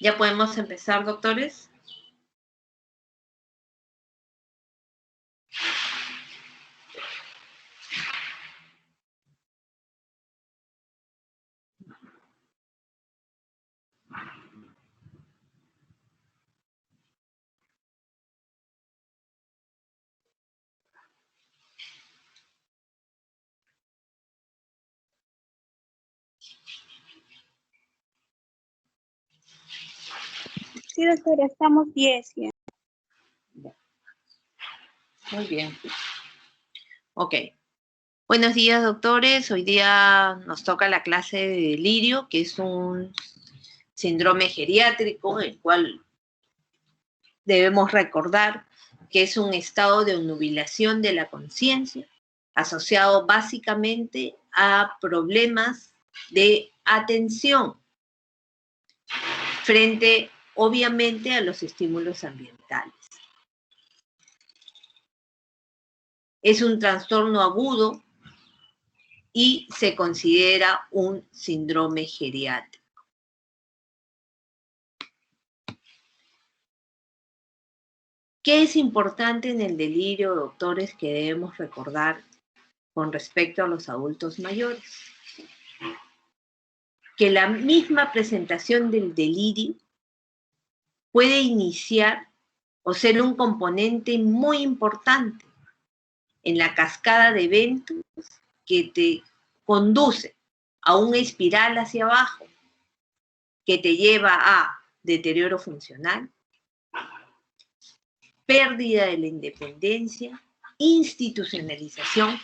¿Ya podemos empezar, doctores? Sí, doctora, estamos 10 ya. Muy bien. Ok. Buenos días, doctores. Hoy día nos toca la clase de delirio, que es un síndrome geriátrico, el cual debemos recordar que es un estado de obnubilación de la conciencia, asociado básicamente a problemas de atención frente, obviamente, a los estímulos ambientales. Es un trastorno agudo y se considera un síndrome geriátrico. ¿Qué es importante en el delirio, doctores, que debemos recordar con respecto a los adultos mayores? Que la misma presentación del delirio puede iniciar o ser un componente muy importante en la cascada de eventos que te conduce a una espiral hacia abajo, que te lleva a deterioro funcional, pérdida de la independencia, institucionalización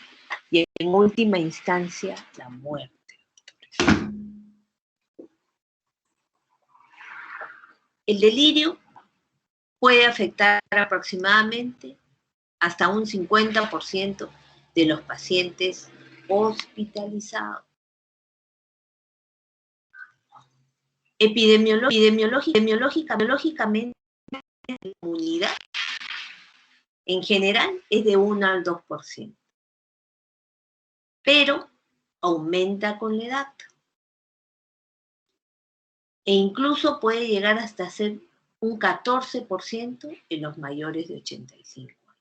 y, en última instancia, la muerte. El delirio puede afectar aproximadamente hasta un 50% de los pacientes hospitalizados. Epidemiológicamente, la inmunidad en general es de 1 al 2%, pero aumenta con la edad e incluso puede llegar hasta ser un 14% en los mayores de 85 años.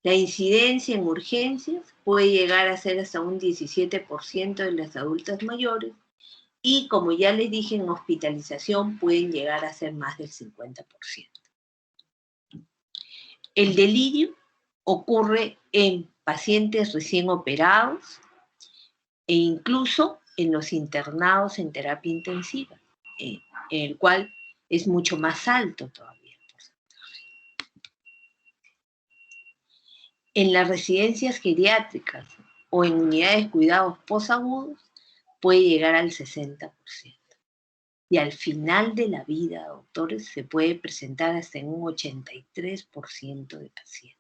La incidencia en urgencias puede llegar a ser hasta un 17% de las adultas mayores y, como ya les dije, en hospitalización pueden llegar a ser más del 50%. El delirio ocurre en pacientes recién operados e incluso en los internados en terapia intensiva, en el cual es mucho más alto todavía el porcentaje. En las residencias geriátricas o en unidades de cuidados posagudos puede llegar al 60%. Y al final de la vida, doctores, se puede presentar hasta en un 83% de pacientes.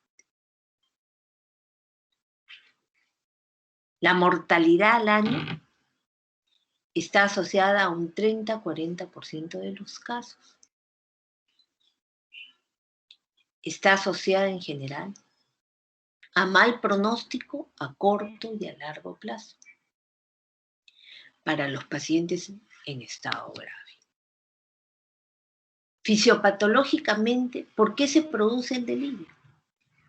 La mortalidad al año está asociada a un 30-40% de los casos. Está asociada en general a mal pronóstico a corto y a largo plazo para los pacientes en estado grave. Fisiopatológicamente, ¿por qué se produce el delirio?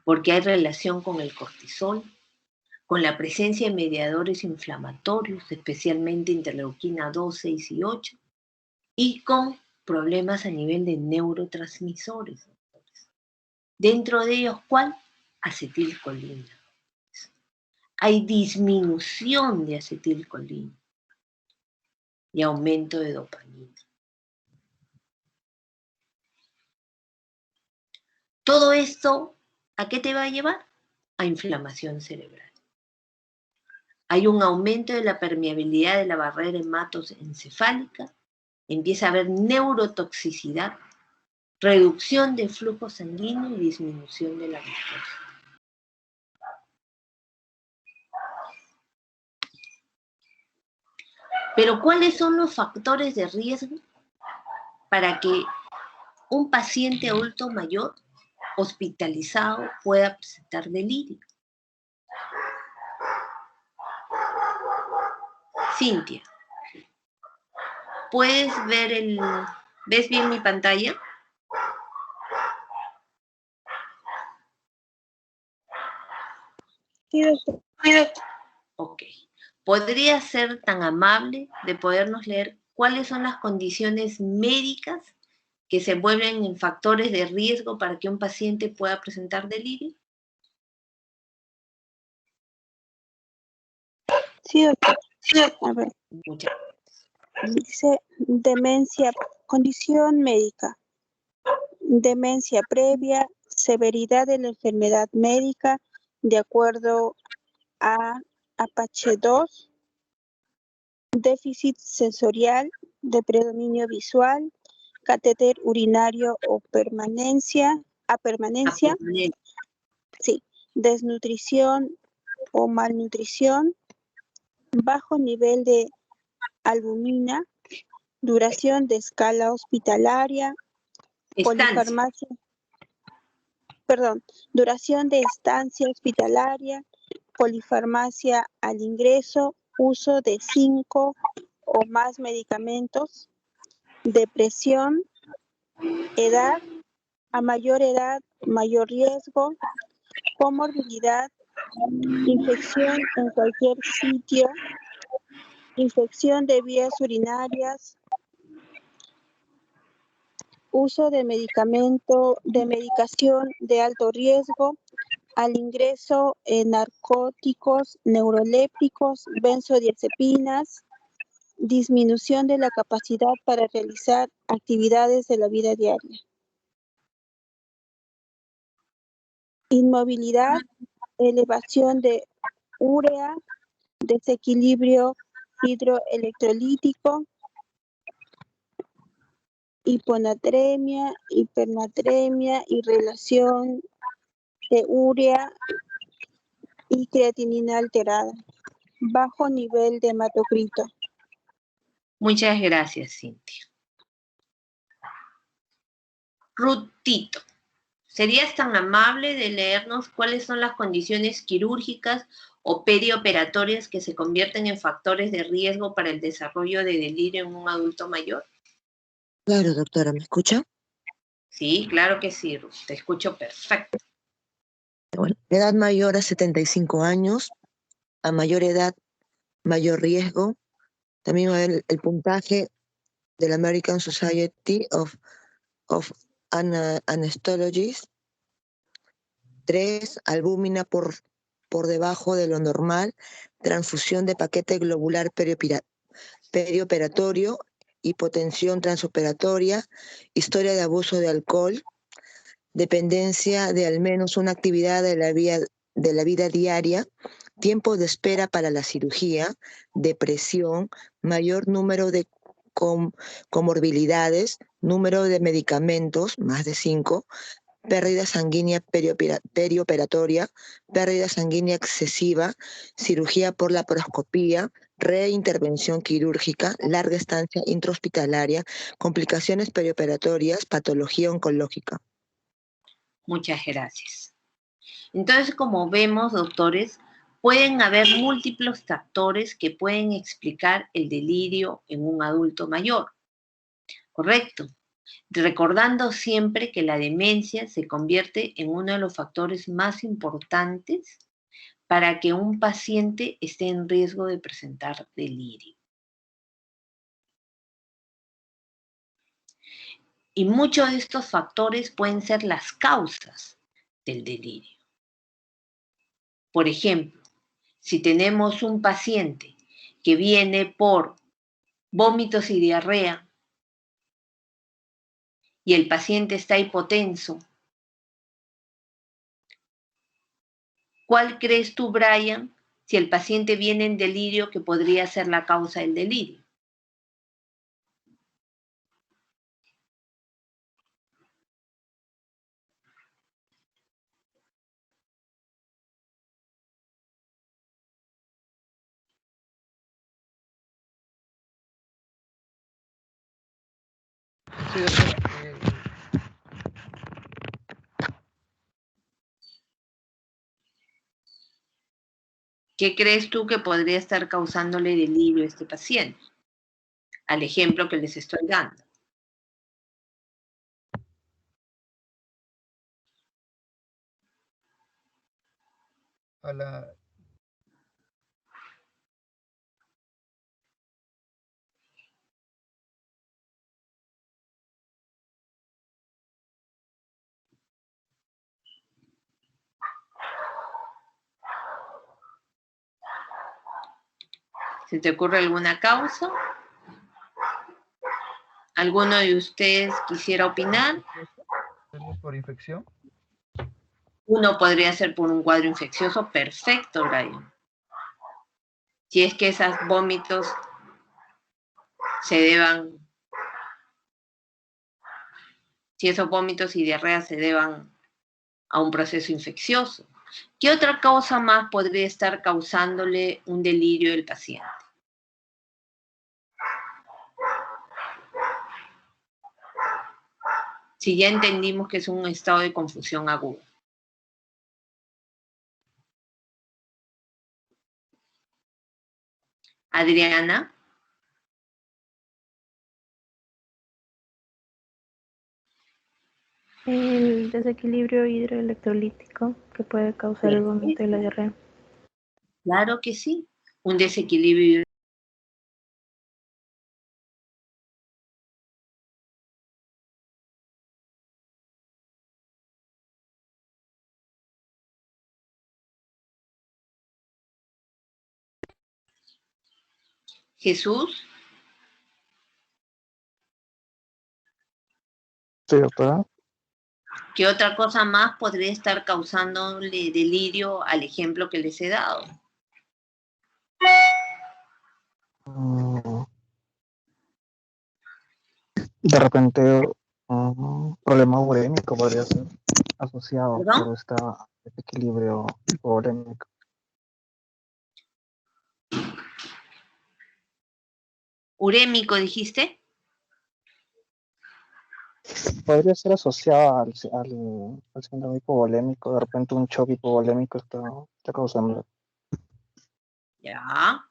Porque hay relación con el cortisol, con la presencia de mediadores inflamatorios, especialmente interleuquina 2, 6 y 8, y con problemas a nivel de neurotransmisores. Dentro de ellos, ¿cuál? Acetilcolina. Hay disminución de acetilcolina y aumento de dopamina. Todo esto, ¿a qué te va a llevar? A inflamación cerebral. Hay un aumento de la permeabilidad de la barrera hematoencefálica, empieza a haber neurotoxicidad, reducción del flujo sanguíneo y disminución de la glucosa. Pero ¿cuáles son los factores de riesgo para que un paciente adulto mayor hospitalizado pueda presentar delirio? Cintia, ¿puedes ver ¿ves bien mi pantalla? Sí, doctor. Ok. ¿Podría ser tan amable de podernos leer cuáles son las condiciones médicas que se vuelven en factores de riesgo para que un paciente pueda presentar delirio? Sí, doctor. A ver, Muchas dice demencia, condición médica, demencia previa, severidad de la enfermedad médica, de acuerdo a Apache 2, déficit sensorial, de predominio visual, catéter urinario o permanencia, gracias. sí, desnutrición o malnutrición, bajo nivel de albumina, duración de escala hospitalaria, Estancia. duración de estancia hospitalaria, polifarmacia al ingreso, uso de 5 o más medicamentos, depresión, edad, a mayor edad, mayor riesgo, comorbilidad, infección en cualquier sitio, infección de vías urinarias, uso de medicación de alto riesgo, al ingreso narcóticos, neurolépticos, benzodiazepinas, disminución de la capacidad para realizar actividades de la vida diaria. Inmovilidad, elevación de urea, desequilibrio hidroelectrolítico, hiponatremia, hipernatremia, irrelación de urea y creatinina alterada, bajo nivel de hematocrito. Muchas gracias, Cintia. Rutito, ¿serías tan amable de leernos cuáles son las condiciones quirúrgicas o perioperatorias que se convierten en factores de riesgo para el desarrollo de delirio en un adulto mayor? Claro, doctora, ¿me escucha? Sí, claro que sí, Ruth, te escucho perfecto. Bueno, edad mayor a 75 años, a mayor edad, mayor riesgo. También va a ver el puntaje de la American Society of Anesthesiologists. 3, albúmina por debajo de lo normal, transfusión de paquete globular perioperatorio, hipotensión transoperatoria, historia de abuso de alcohol, dependencia de al menos una actividad de la vida diaria, tiempo de espera para la cirugía, depresión, mayor número de comorbilidades, número de medicamentos, más de 5, pérdida sanguínea perioperatoria, pérdida sanguínea excesiva, cirugía por laparoscopía, reintervención quirúrgica, larga estancia intrahospitalaria, complicaciones perioperatorias, patología oncológica. Muchas gracias. Entonces, como vemos, doctores, pueden haber múltiples factores que pueden explicar el delirio en un adulto mayor. ¿Correcto? Recordando siempre que la demencia se convierte en uno de los factores más importantes para que un paciente esté en riesgo de presentar delirio. Y muchos de estos factores pueden ser las causas del delirio. Por ejemplo, si tenemos un paciente que viene por vómitos y diarrea y el paciente está hipotenso, ¿cuál crees tú, Brian, si el paciente viene en delirio que podría ser la causa del delirio? Sí, doctora. ¿Qué crees tú que podría estar causándole delirio a este paciente? Al ejemplo que les estoy dando. A la, ¿Se te ocurre alguna causa? ¿Alguno de ustedes quisiera opinar? ¿sería por infección? Uno podría ser por un cuadro infeccioso. Perfecto, Brian. Si es que esos vómitos si esos vómitos y diarrea se deban a un proceso infeccioso. ¿Qué otra causa más podría estar causándole un delirio al paciente? Si ya entendimos que es un estado de confusión aguda. Adriana. El desequilibrio hidroelectrolítico que puede causar el vómito y la diarrea. Claro que sí. Un desequilibrio. Jesús. Sí, doctora. ¿Qué otra cosa más podría estar causándole delirio al ejemplo que les he dado? De repente, un problema urémico podría ser asociado ¿Perdón? por este desequilibrio urémico. ¿Urémico dijiste? Podría ser asociado al síndrome hipovolémico. De repente, un shock hipovolémico está causando. Ya.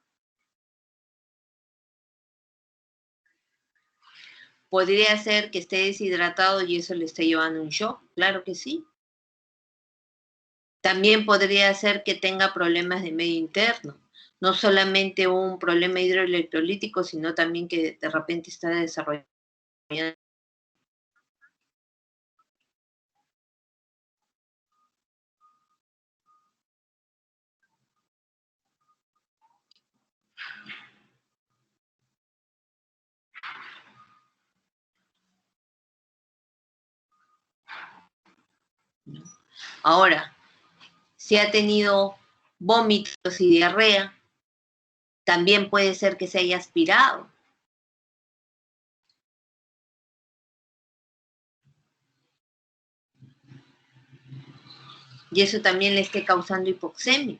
Podría ser que esté deshidratado y eso le esté llevando un shock. Claro que sí. También podría ser que tenga problemas de medio interno. No solamente un problema hidroelectrolítico, sino también que de repente está desarrollando. Ahora, si ha tenido vómitos y diarrea, también puede ser que se haya aspirado. Y eso también le esté causando hipoxemia.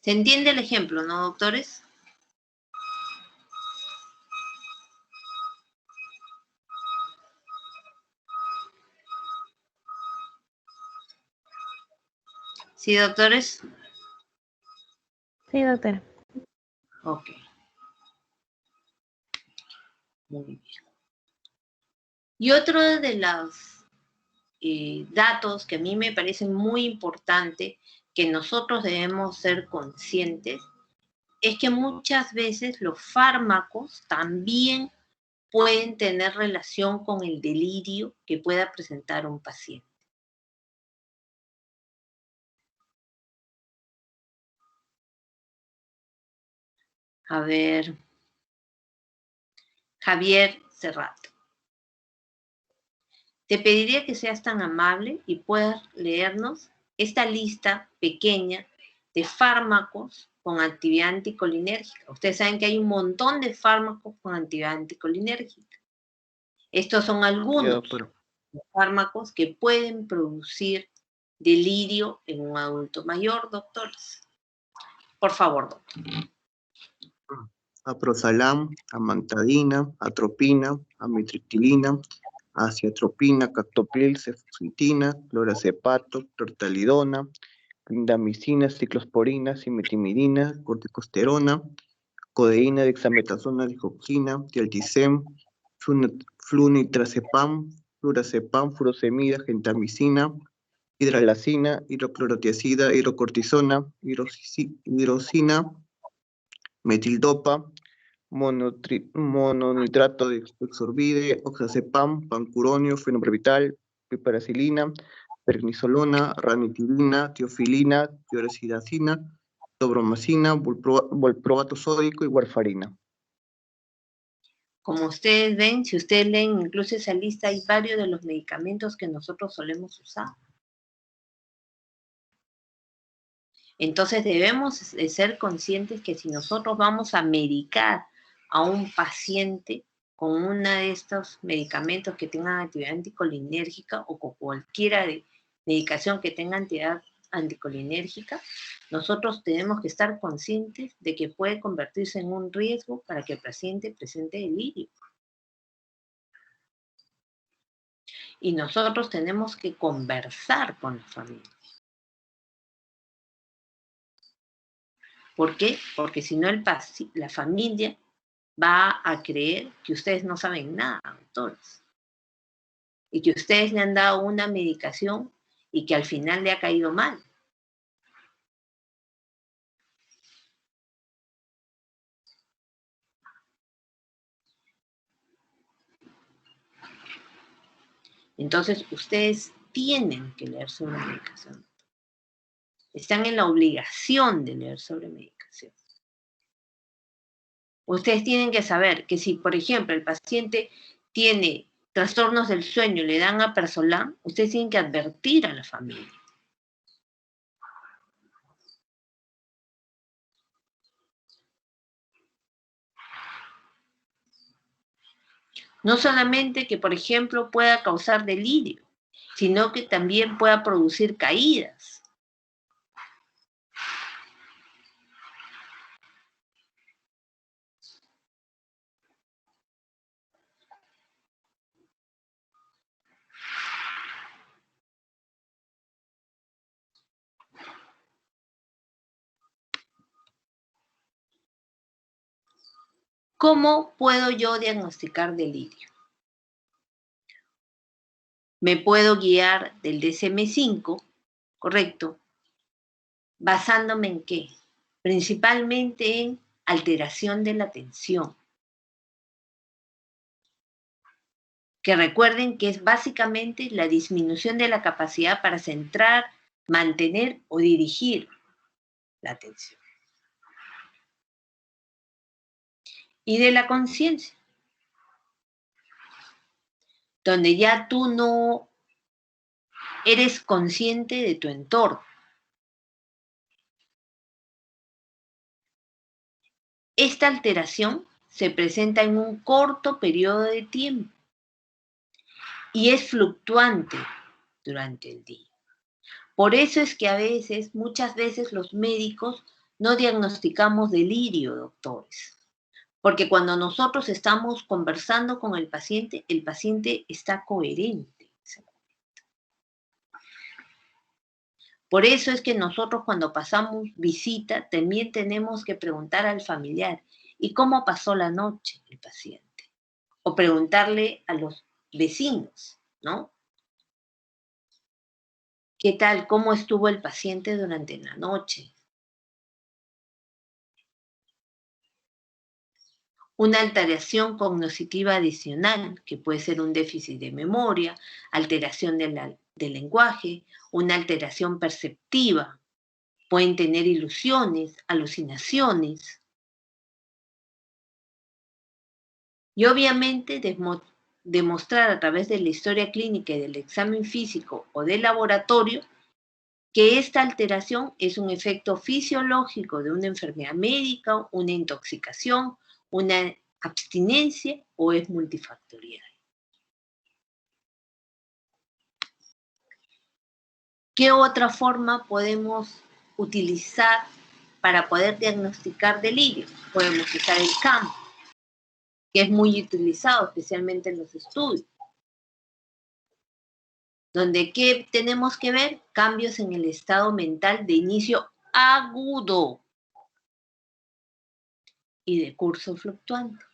¿Se entiende el ejemplo, no, doctores? ¿Sí, doctores? Sí, doctora. Ok. Muy bien. Y otro de los datos que a mí me parecen muy importante que nosotros debemos ser conscientes es que muchas veces los fármacos también pueden tener relación con el delirio que pueda presentar un paciente. A ver, Javier Cerrato. Te pediría que seas tan amable y puedas leernos esta lista pequeña de fármacos con actividad anticolinérgica. Ustedes saben que hay un montón de fármacos con actividad anticolinérgica. Estos son algunos de fármacos que pueden producir delirio en un adulto mayor, doctores. Por favor, doctor. Aprosalam, amantadina, atropina, amitriptilina, aciatropina, captopril, cefusitina, clorazepam, clortalidona, clindamicina, ciclosporina, simetimidina, corticosterona, codeína, dexametasona, digoxina, dialtisem, flunitrazepam, flurazepam, furosemida, gentamicina, hidralacina, hidroclorotiazida, hidrocortisona, hidrosina, metildopa, mononitrato de exorbide, oxazepam, pancuronio, fenobarbital, piperacilina, prednisolona, ranitidina, teofilina, tiorosidacina, tobromacina, valproato sódico y warfarina. Como ustedes ven, si ustedes leen incluso esa lista, hay varios de los medicamentos que nosotros solemos usar. Entonces debemos de ser conscientes que si nosotros vamos a medicar a un paciente con uno de estos medicamentos que tengan actividad anticolinérgica o con cualquiera de medicación que tenga actividad anticolinérgica, nosotros tenemos que estar conscientes de que puede convertirse en un riesgo para que el paciente presente delirio. Y nosotros tenemos que conversar con la familia. ¿Por qué? Porque si no la familia va a creer que ustedes no saben nada, doctores. Y que ustedes le han dado una medicación y que al final le ha caído mal. Entonces, ustedes tienen que leer sobre medicación. Están en la obligación de leer sobre medicación. Ustedes tienen que saber que si, por ejemplo, el paciente tiene trastornos del sueño y le dan Apersolam, ustedes tienen que advertir a la familia. No solamente que, por ejemplo, pueda causar delirio, sino que también pueda producir caídas. ¿Cómo puedo yo diagnosticar delirio? Me puedo guiar del DSM-5, ¿correcto? ¿Basándome en qué? Principalmente en alteración de la atención. Que recuerden que es básicamente la disminución de la capacidad para centrar, mantener o dirigir la atención. Y de la conciencia, donde ya tú no eres consciente de tu entorno. Esta alteración se presenta en un corto periodo de tiempo y es fluctuante durante el día. Por eso es que muchas veces los médicos no diagnosticamos delirio, doctores. Porque cuando nosotros estamos conversando con el paciente está coherente. Por eso es que nosotros cuando pasamos visita también tenemos que preguntar al familiar, ¿y cómo pasó la noche el paciente? O preguntarle a los vecinos, ¿no? ¿Qué tal? ¿Cómo estuvo el paciente durante la noche? Una alteración cognitiva adicional, que puede ser un déficit de memoria, alteración del lenguaje, una alteración perceptiva. Pueden tener ilusiones, alucinaciones. Y obviamente demostrar a través de la historia clínica y del examen físico o del laboratorio que esta alteración es un efecto fisiológico de una enfermedad médica, una intoxicación, una abstinencia o es multifactorial. ¿Qué otra forma podemos utilizar para poder diagnosticar delirio? Podemos usar el CAM, que es muy utilizado especialmente en los estudios. donde ¿qué tenemos que ver? Cambios en el estado mental de inicio agudo y de curso fluctuante,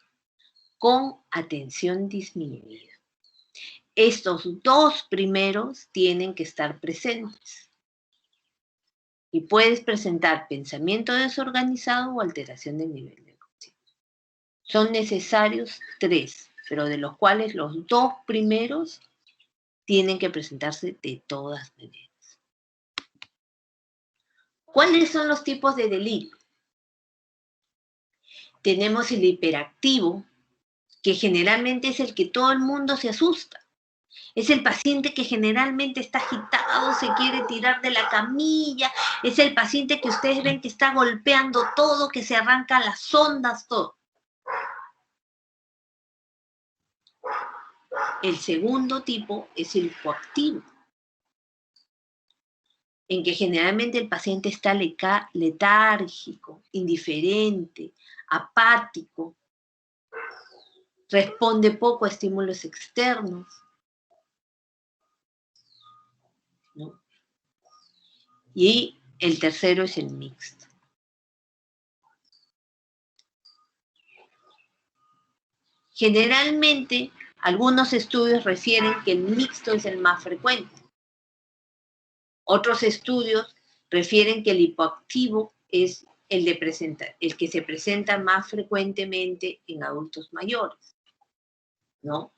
con atención disminuida. Estos dos primeros tienen que estar presentes. Y puedes presentar pensamiento desorganizado o alteración del nivel de conciencia. Son necesarios 3, pero de los cuales los 2 primeros tienen que presentarse de todas maneras. ¿Cuáles son los tipos de delirio? Tenemos el hiperactivo, que generalmente es el que todo el mundo se asusta. Es el paciente que generalmente está agitado, se quiere tirar de la camilla. Es el paciente que ustedes ven que está golpeando todo, que se arranca las ondas, todo. El segundo tipo es el coactivo, en que generalmente el paciente está letárgico, indiferente, apático, responde poco a estímulos externos, ¿no? Y el tercero es el mixto. Generalmente, algunos estudios refieren que el mixto es el más frecuente. Otros estudios refieren que el hipoactivo es el que se presenta más frecuentemente en adultos mayores, ¿no?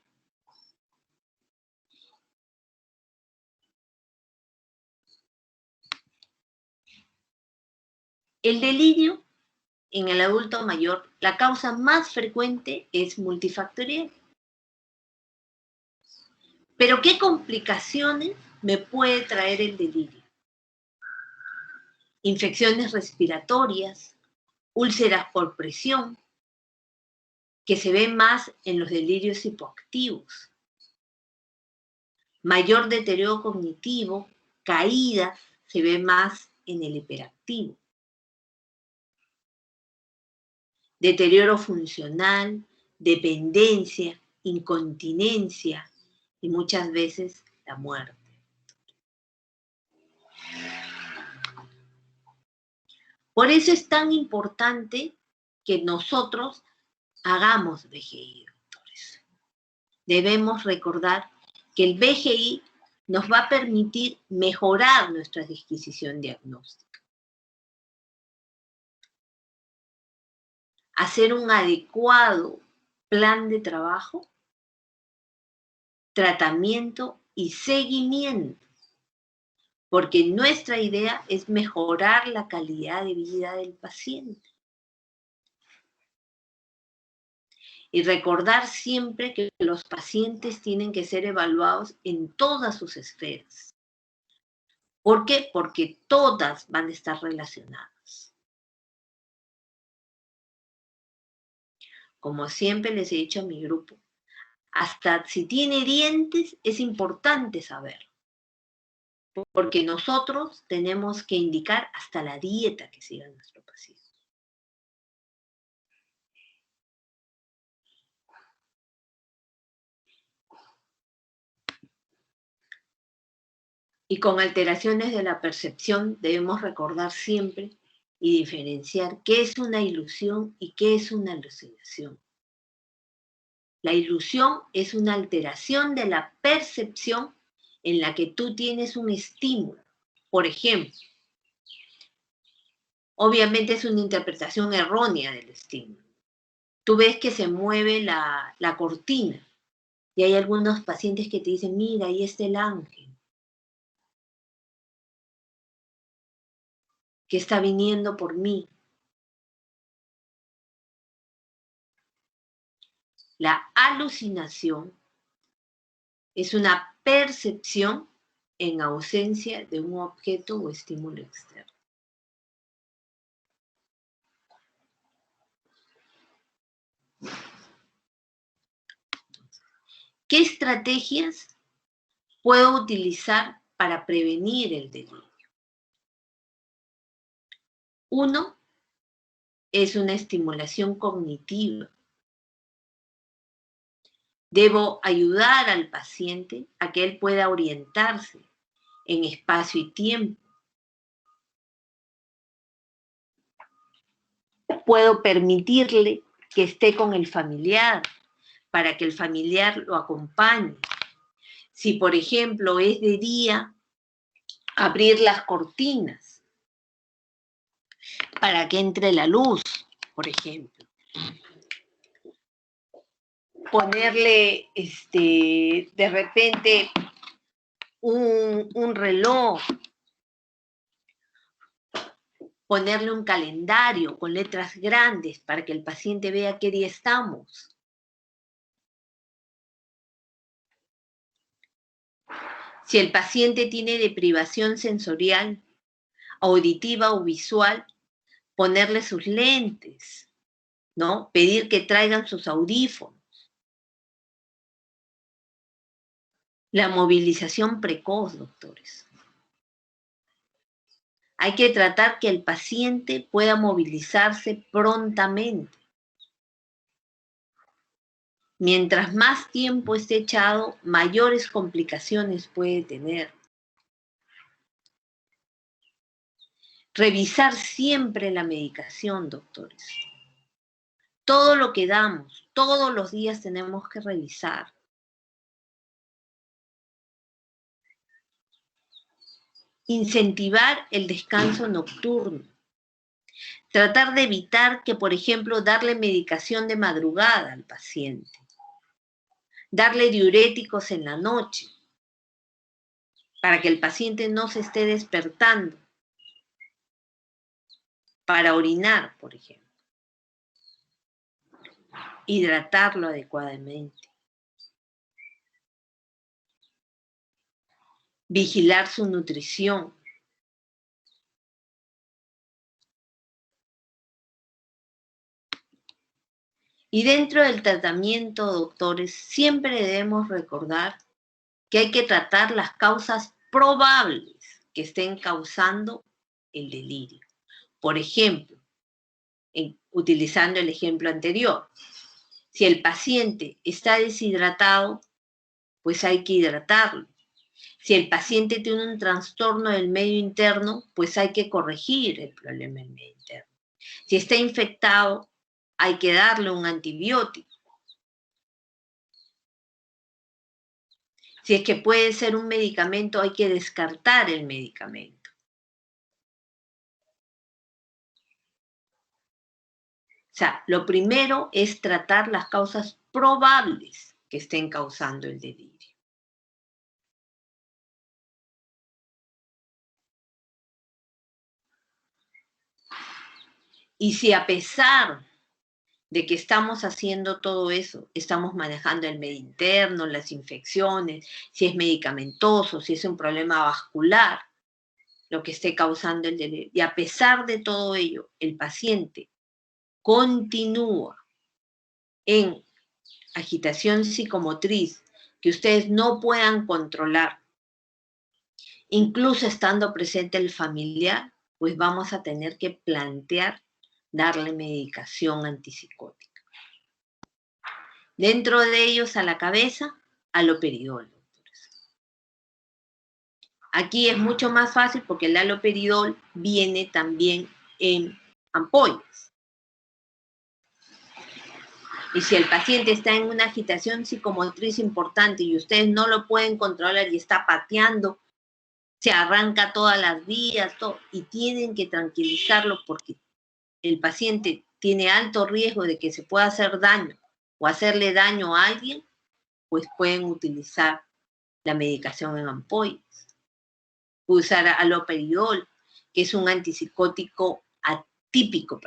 El delirio en el adulto mayor, la causa más frecuente es multifactorial. Pero ¿qué complicaciones me puede traer el delirio? Infecciones respiratorias, úlceras por presión, que se ven más en los delirios hipoactivos, mayor deterioro cognitivo, caídas, se ve más en el hiperactivo, deterioro funcional, dependencia, incontinencia y muchas veces la muerte. Por eso es tan importante que nosotros hagamos BGI, doctores. Debemos recordar que el BGI nos va a permitir mejorar nuestra disquisición diagnóstica. Hacer un adecuado plan de trabajo, tratamiento y seguimiento, porque nuestra idea es mejorar la calidad de vida del paciente. Y recordar siempre que los pacientes tienen que ser evaluados en todas sus esferas. ¿Por qué? Porque todas van a estar relacionadas. Como siempre les he dicho a mi grupo, hasta si tiene dientes es importante saberlo. Porque nosotros tenemos que indicar hasta la dieta que siga nuestro paciente. Y con alteraciones de la percepción debemos recordar siempre y diferenciar qué es una ilusión y qué es una alucinación. La ilusión es una alteración de la percepción en la que tú tienes un estímulo. Por ejemplo, obviamente es una interpretación errónea del estímulo. Tú ves que se mueve la cortina y hay algunos pacientes que te dicen, mira, ahí está el ángel que está viniendo por mí. La alucinación es una percepción en ausencia de un objeto o estímulo externo. ¿Qué estrategias puedo utilizar para prevenir el delirio? Uno es una estimulación cognitiva. Debo ayudar al paciente a que él pueda orientarse en espacio y tiempo. Puedo permitirle que esté con el familiar para que el familiar lo acompañe. Si, por ejemplo, es de día, abrir las cortinas para que entre la luz, por ejemplo. Ponerle, de repente, un reloj. Ponerle un calendario con letras grandes para que el paciente vea qué día estamos. Si el paciente tiene deprivación sensorial, auditiva o visual, ponerle sus lentes, ¿no? Pedir que traigan sus audífonos. La movilización precoz, doctores. Hay que tratar que el paciente pueda movilizarse prontamente. Mientras más tiempo esté echado, mayores complicaciones puede tener. Revisar siempre la medicación, doctores. Todo lo que damos, todos los días tenemos que revisar. Incentivar el descanso nocturno. Tratar de evitar que, por ejemplo, darle medicación de madrugada al paciente. Darle diuréticos en la noche, para que el paciente no se esté despertando para orinar, por ejemplo. Hidratarlo adecuadamente. Vigilar su nutrición. Y dentro del tratamiento, doctores, siempre debemos recordar que hay que tratar las causas probables que estén causando el delirio. Por ejemplo, utilizando el ejemplo anterior, si el paciente está deshidratado, pues hay que hidratarlo. Si el paciente tiene un trastorno del medio interno, pues hay que corregir el problema del medio interno. Si está infectado, hay que darle un antibiótico. Si es que puede ser un medicamento, hay que descartar el medicamento. O sea, lo primero es tratar las causas probables que estén causando el delirio. Y si a pesar de que estamos haciendo todo eso, estamos manejando el medio interno, las infecciones, si es medicamentoso, si es un problema vascular, lo que esté causando el delirio. Y a pesar de todo ello, el paciente continúa en agitación psicomotriz que ustedes no puedan controlar, incluso estando presente el familiar, pues vamos a tener que plantear darle medicación antipsicótica. Dentro de ellos, a la cabeza, haloperidol. Aquí es mucho más fácil porque el haloperidol viene también en ampollas. Y si el paciente está en una agitación psicomotriz importante y ustedes no lo pueden controlar y está pateando, se arranca todas las vías, todo, y tienen que tranquilizarlo porque el paciente tiene alto riesgo de que se pueda hacer daño o hacerle daño a alguien, pues pueden utilizar la medicación en ampollas. Puede usar haloperidol, que es un antipsicótico atípico,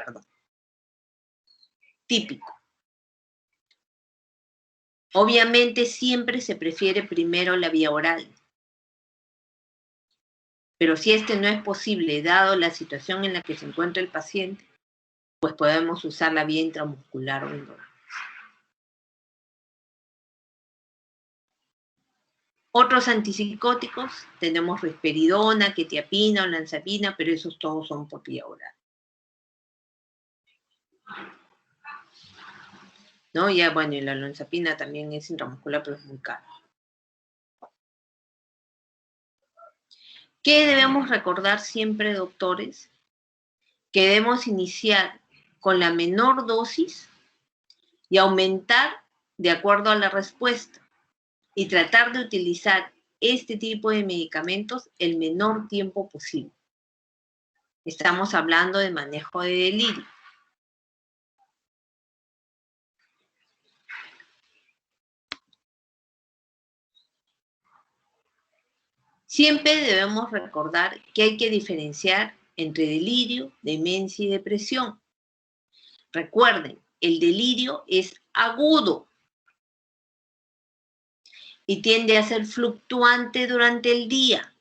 típico. Obviamente siempre se prefiere primero la vía oral. Pero si no es posible, dado la situación en la que se encuentra el paciente, pues podemos usar la vía intramuscular o endógena. Otros antipsicóticos, tenemos risperidona, quetiapina, olanzapina, pero esos todos son por vía oral. ¿no? Ya, bueno, y la olanzapina también es intramuscular, pero es muy cara. ¿Qué debemos recordar siempre, doctores? Que debemos iniciar con la menor dosis y aumentar de acuerdo a la respuesta y tratar de utilizar este tipo de medicamentos el menor tiempo posible. Estamos hablando de manejo de delirio. Siempre debemos recordar que hay que diferenciar entre delirio, demencia y depresión. Recuerden, el delirio es agudo y tiende a ser fluctuante durante el día,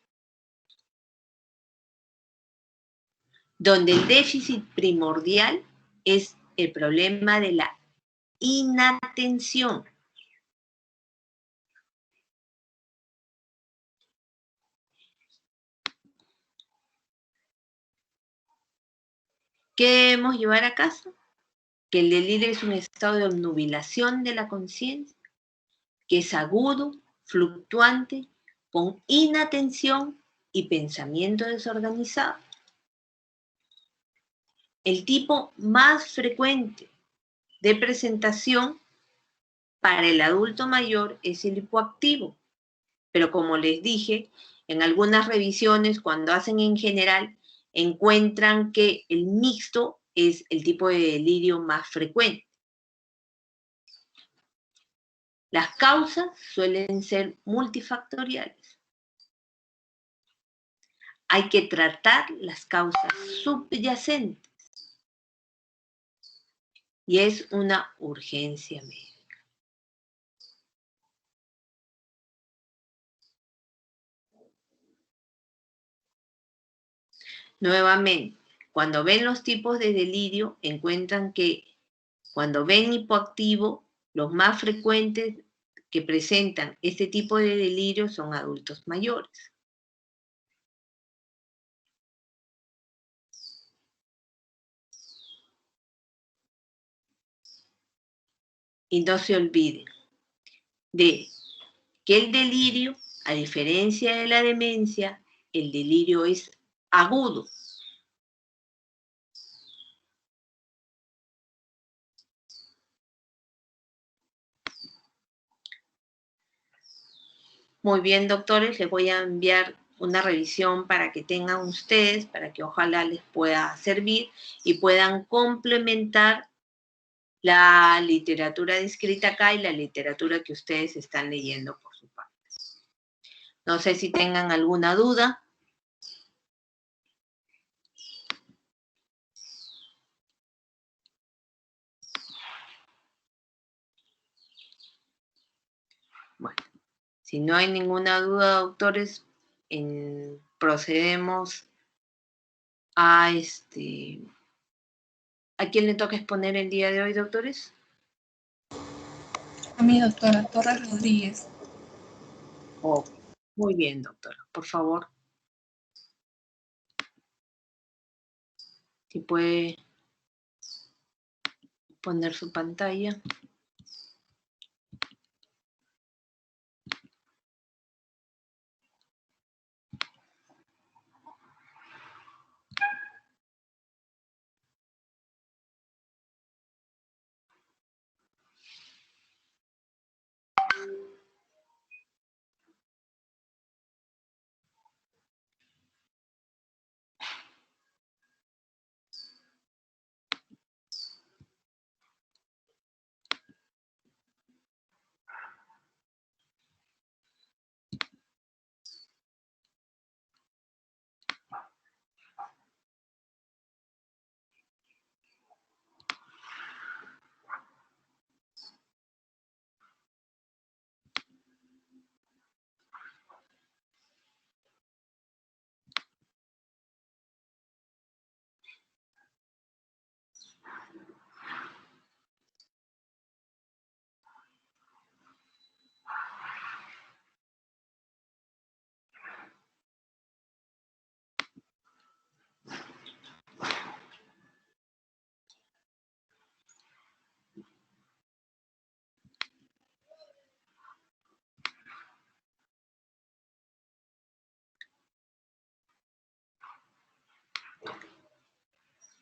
donde el déficit primordial es el problema de la inatención. ¿Qué debemos llevar a casa? Que el delirio es un estado de obnubilación de la conciencia, que es agudo, fluctuante, con inatención y pensamiento desorganizado. El tipo más frecuente de presentación para el adulto mayor es el hipoactivo, pero como les dije, en algunas revisiones, cuando hacen en general, encuentran que el mixto es el tipo de delirio más frecuente. Las causas suelen ser multifactoriales. Hay que tratar las causas subyacentes y es una urgencia médica. Nuevamente, cuando ven los tipos de delirio, encuentran que cuando ven hipoactivo, los más frecuentes que presentan este tipo de delirio son adultos mayores. Y no se olviden de que el delirio, a diferencia de la demencia, el delirio es agudo. Muy bien, doctores, les voy a enviar una revisión para que tengan ustedes, para que ojalá les pueda servir y puedan complementar la literatura descrita acá y la literatura que ustedes están leyendo por su parte. No sé si tengan alguna duda. Bueno, si no hay ninguna duda, doctores, procedemos a ¿A quién le toca exponer el día de hoy, doctores? A mi doctora Torres Rodríguez. Oh, muy bien, doctora. Por favor. Si puede poner su pantalla.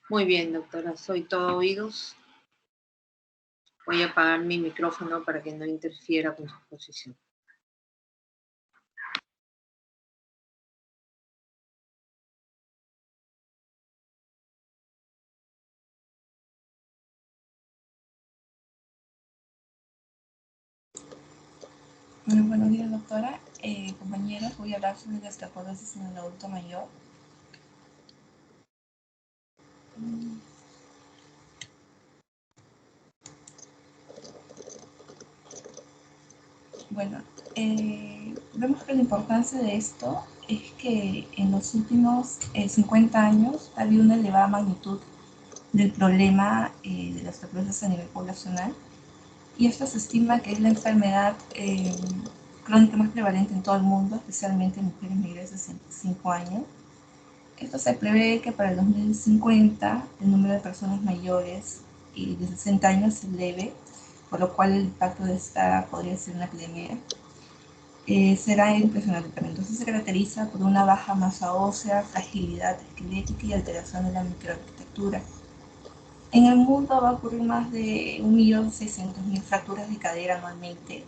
Muy bien, doctora, soy todo oídos. Voy a apagar mi micrófono para que no interfiera con su exposición. Bueno, buenos días, doctora. Compañeros, voy a hablar sobre la osteoporosis en el adulto mayor. Bueno, vemos que la importancia de esto es que en los últimos 50 años ha habido una elevada magnitud del problema de la osteoporosis a nivel poblacional, y esto se estima que es la enfermedad crónica más prevalente en todo el mundo, especialmente en mujeres mayores de 65 años. Esto se prevé que para el 2050 el número de personas mayores de 60 años se eleve, por lo cual el impacto de esta podría ser una epidemia. Será impresionante también. Entonces se caracteriza por una baja masa ósea, fragilidad esquelética y alteración de la microarquitectura. En el mundo va a ocurrir más de 1.600.000 fracturas de cadera anualmente,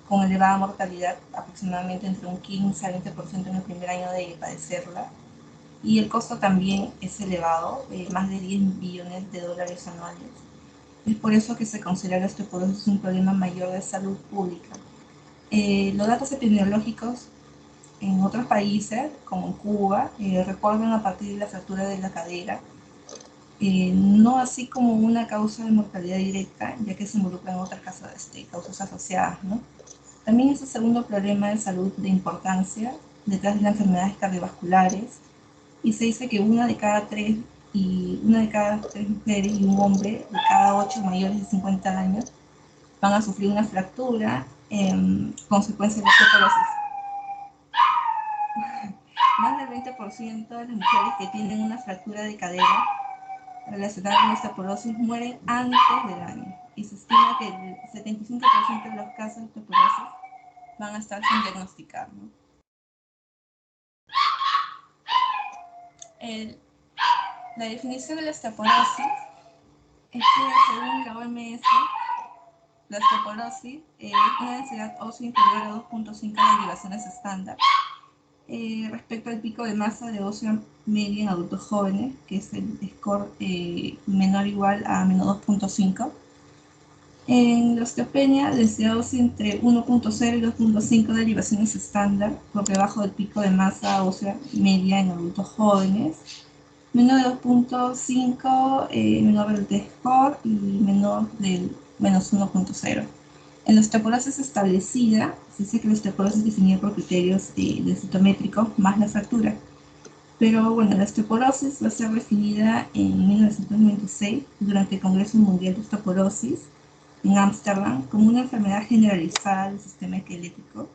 con elevada mortalidad, aproximadamente entre un 15 al 20% en el primer año de padecerla. Y el costo también es elevado, más de 10 billones de dólares anuales. Es por eso que se considera la osteoporosis un problema mayor de salud pública. Los datos epidemiológicos en otros países, como en Cuba, reportan a partir de la fractura de la cadera, no así como una causa de mortalidad directa, ya que se involucran otras causas asociadas, ¿no? También es el segundo problema de salud de importancia, detrás de las enfermedades cardiovasculares, y se dice que una de cada tres mujeres y un hombre de cada 8 mayores de 50 años van a sufrir una fractura en consecuencia de la osteoporosis. Más del 20% de las mujeres que tienen una fractura de cadera relacionada con la osteoporosis mueren antes del año, y se estima que el 75% de los casos de osteoporosis van a estar sin diagnosticar, ¿no? La definición de la osteoporosis es que, según la OMS, la osteoporosis es una densidad ósea inferior a 2.5 derivaciones estándar respecto al pico de masa de ósea media en adultos jóvenes, que es el score menor o igual a menos 2.5. En la osteopenia, densidad ósea entre 1.0 y 2.5 derivaciones estándar, por debajo del pico de masa ósea media en adultos jóvenes, menor de 2.5, menor del T-score y menor del menos 1.0. En la osteoporosis establecida, se dice que la osteoporosis es definida por criterios densitométricos más la fractura. Pero bueno, la osteoporosis va a ser definida en 1996 durante el Congreso Mundial de Osteoporosis en Ámsterdam como una enfermedad generalizada del sistema esquelético,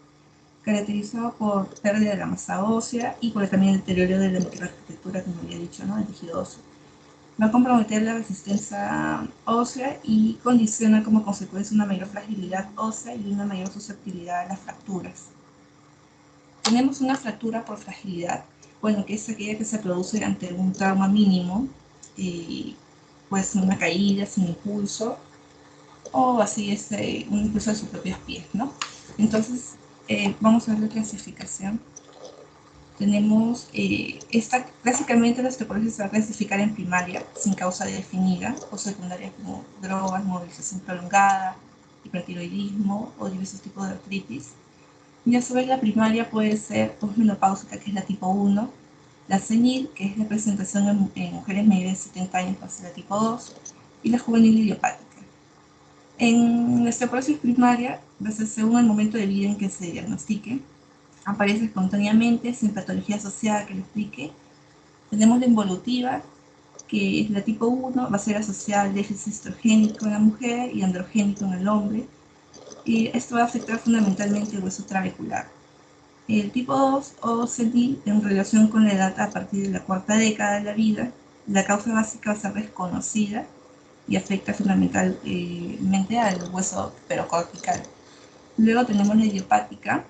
caracterizado por pérdida de la masa ósea y por también el deterioro de la microarquitectura, como había dicho, ¿no? El tejido óseo. Va a comprometer la resistencia ósea y condiciona como consecuencia una mayor fragilidad ósea y una mayor susceptibilidad a las fracturas. Tenemos una fractura por fragilidad, bueno, que es aquella que se produce ante un trauma mínimo, pues una caída sin impulso, o así un impulso de sus propios pies, ¿no? Entonces, vamos a ver la clasificación. Tenemos básicamente la osteoporosis se va a clasificar en primaria, sin causa definida, o secundaria como drogas, movilización prolongada, hipertiroidismo o diversos tipos de artritis. Y a su vez la primaria puede ser posmenopáusica, que es la tipo 1, la senil, que es la presentación en mujeres mayores de 70 años, va a ser la tipo 2, y la juvenil idiopática. En la osteoporosis primaria, va a ser según el momento de vida en que se diagnostique, aparece espontáneamente, sin patología asociada que lo explique. Tenemos la involutiva, que es la tipo 1, va a ser asociada al déficit estrogénico en la mujer y androgénico en el hombre, y esto va a afectar fundamentalmente el hueso trabecular. El tipo 2, o senil, en relación con la edad a partir de la cuarta década de la vida, la causa básica va a ser desconocida y afecta fundamentalmente al hueso perocortical. Luego tenemos la idiopática,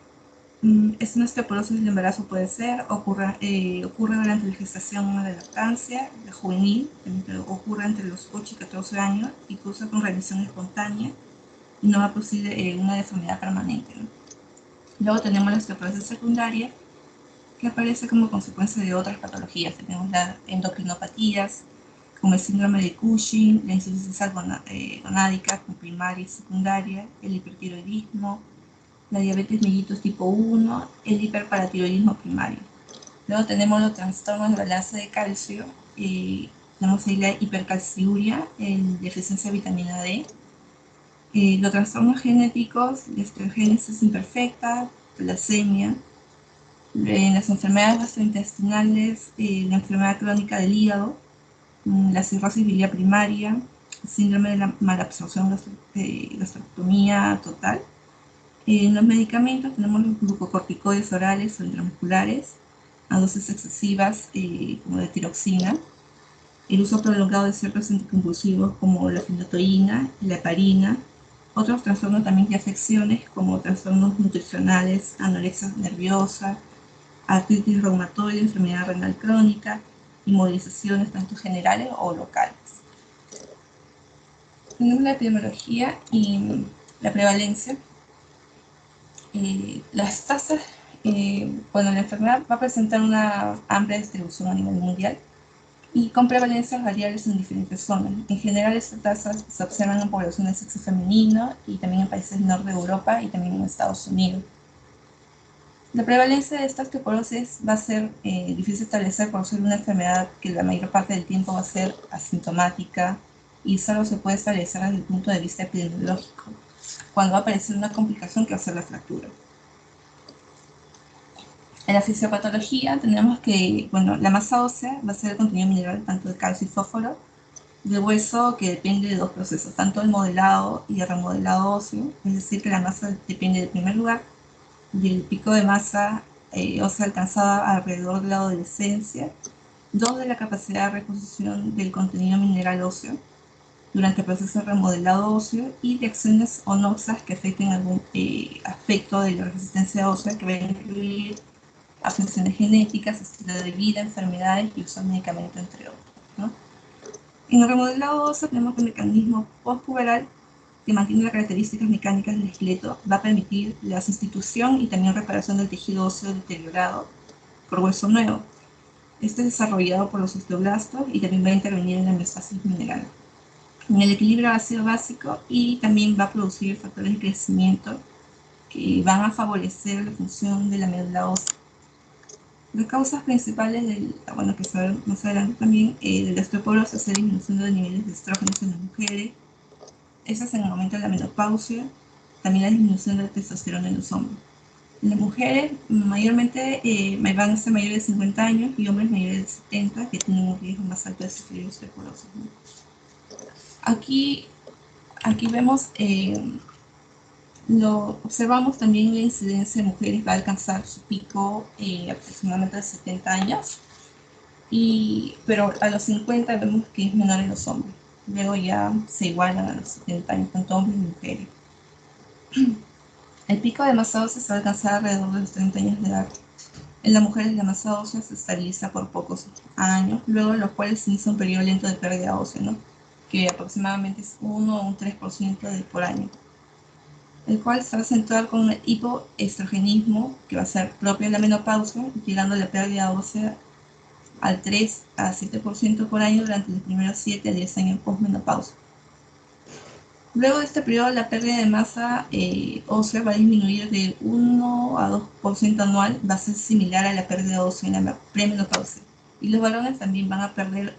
Esta osteoporosis del embarazo puede ser, ocurre durante la gestación o la lactancia, la juvenil, ocurre entre los 8 y 14 años y cursa con remisión espontánea y no va a producir una deformidad permanente, ¿no? Luego tenemos la osteoporosis secundaria, que aparece como consecuencia de otras patologías. Tenemos las endocrinopatías, como el síndrome de Cushing, la insuficiencia gonádica con primaria y secundaria, el hipertiroidismo, la diabetes mellitus tipo 1, el hiperparatiroidismo primario. Luego tenemos los trastornos de balance de calcio, tenemos ahí la hipercalciuria, deficiencia de vitamina D, los trastornos genéticos, la estereogénesis imperfecta, talasemia, en las enfermedades gastrointestinales, la enfermedad crónica del hígado, la cirrosis biliar primaria, el síndrome de la malabsorción gastroctomía total. En los medicamentos tenemos los glucocorticoides orales o intramusculares a dosis excesivas, como de tiroxina, el uso prolongado de ciertos anticonvulsivos como la fenitoína y la heparina, otros trastornos también de afecciones como trastornos nutricionales, anorexia nerviosa, artritis reumatoide, enfermedad renal crónica, inmovilizaciones tanto generales o locales. Tenemos la epidemiología y la prevalencia. Las tasas, la enfermedad va a presentar una amplia distribución a nivel mundial y con prevalencias variables en diferentes zonas. En general, estas tasas se observan en población de sexo femenino y también en países del norte de Europa y también en Estados Unidos. La prevalencia de esta osteoporosis va a ser difícil de establecer por ser una enfermedad que la mayor parte del tiempo va a ser asintomática y solo se puede establecer desde el punto de vista epidemiológico, cuando va a aparecer una complicación que va a ser la fractura. En la fisiopatología tenemos que, la masa ósea va a ser el contenido mineral tanto de calcio y fósforo, de hueso que depende de dos procesos, tanto el modelado y el remodelado óseo, es decir, que la masa depende del primer lugar y el pico de masa ósea alcanzada alrededor de la adolescencia, 2 de la capacidad de reposición del contenido mineral óseo durante el proceso de remodelado óseo y de acciones onoxas que afecten algún aspecto de la resistencia ósea que va a incluir afecciones genéticas, estilo de vida, enfermedades y uso de medicamentos, entre otros, ¿no? En el remodelado óseo tenemos que el mecanismo postpuberal que mantiene las características mecánicas del esqueleto va a permitir la sustitución y también reparación del tejido óseo deteriorado por hueso nuevo. Este es desarrollado por los osteoblastos y también va a intervenir en la homeostasis mineral, en el equilibrio ácido básico y también va a producir factores de crecimiento que van a favorecer la función de la médula ósea. Las causas principales que se verán más adelante también, de la osteoporosis es la disminución de niveles de estrógenos en las mujeres. Esa es en el momento de la menopausia, también la disminución de la testosterona en los hombres. En las mujeres, mayormente van a ser mayores de 50 años y hombres mayores de 70 que tienen un riesgo más alto de sufrir osteoporosis, ¿no? Aquí vemos, observamos también la incidencia de mujeres va a alcanzar su pico aproximadamente de 70 años, pero a los 50 vemos que es menor en los hombres. Luego ya se igualan a los 70 años, tanto hombres y mujeres. El pico de masa ósea se va a alcanzar alrededor de los 30 años de edad. En las mujeres la masa ósea se estabiliza por pocos años, luego en los cuales se inicia un periodo lento de pérdida ósea, ¿no? Que aproximadamente es 1 o un 3% por año, el cual se va a acentuar con el hipoestrogenismo, que va a ser propio de la menopausia, llegando a la pérdida ósea al 3 a 7% por año durante los primeros 7 a 10 años postmenopausia. Luego de este periodo, la pérdida de masa ósea va a disminuir de 1 a 2% anual, va a ser similar a la pérdida ósea en la premenopausia. Y los varones también van a perder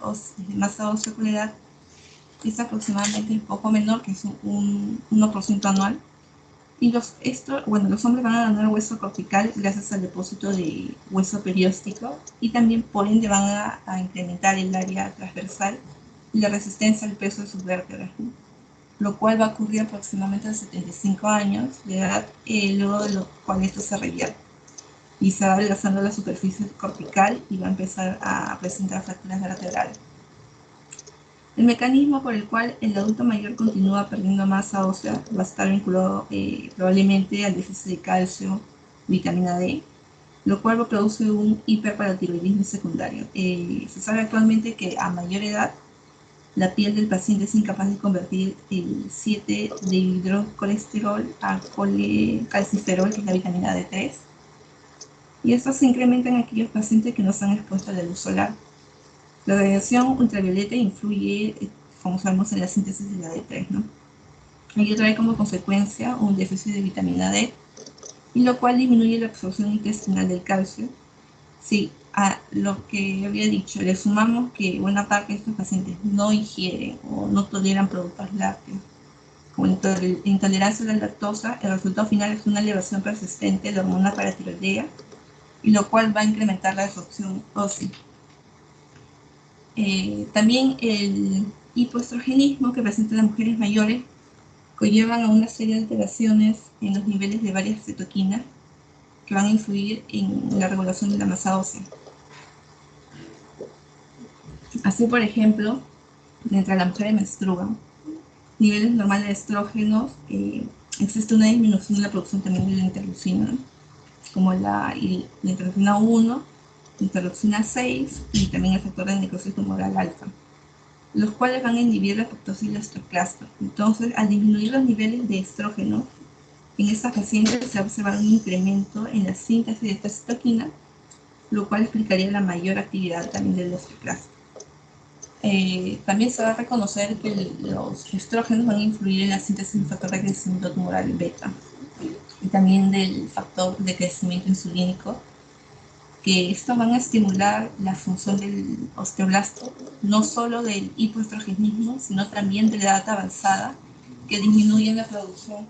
masa ósea con la edad, es aproximadamente un poco menor, que es un 1% anual. Y los hombres van a ganar hueso cortical gracias al depósito de hueso perióstico y también por ende van a incrementar el área transversal y la resistencia al peso de sus vértebras, ¿no? Lo cual va a ocurrir aproximadamente a 75 años de edad, luego de lo cual esto se revierte y se va adelgazando la superficie cortical y va a empezar a presentar fracturas vertebrales. El mecanismo por el cual el adulto mayor continúa perdiendo masa ósea va a estar vinculado probablemente al déficit de calcio vitamina D, lo cual produce un hiperparatiroidismo secundario. Se sabe actualmente que a mayor edad la piel del paciente es incapaz de convertir el 7-dehidrocolesterol a colecalciferol, que es la vitamina D3, y esto se incrementa en aquellos pacientes que no se han expuesto a la luz solar. La radiación ultravioleta influye, como sabemos, en la síntesis de la D3, ¿no? Ello trae como consecuencia un déficit de vitamina D, y lo cual disminuye la absorción intestinal del calcio. Sí, a lo que había dicho, le sumamos que buena parte de estos pacientes no ingieren o no toleran productos lácteos, como intolerancia a la lactosa. El resultado final es una elevación persistente de la hormona paratiroidea, y lo cual va a incrementar la absorción ósea. También el hipoestrogenismo que presentan las mujeres mayores conllevan a una serie de alteraciones en los niveles de varias citoquinas que van a influir en la regulación de la masa ósea. Así, por ejemplo, mientras las mujeres menstruan, niveles normales de estrógenos, existe una disminución de la producción también de la interleucina, ¿no? Como la interleucina 1, interleucina 6 y también el factor de necrosis tumoral alfa, los cuales van a inhibir la apoptosis del estroclasto. Entonces, al disminuir los niveles de estrógeno, en estas pacientes se observa un incremento en la síntesis de esta citoquina, lo cual explicaría la mayor actividad también del osteoclasto. También se va a reconocer que los estrógenos van a influir en la síntesis del factor de crecimiento tumoral beta y también del factor de crecimiento insulínico, que estos van a estimular la función del osteoblasto, no solo del hipoestrogenismo, sino también de la edad avanzada, que disminuyen la producción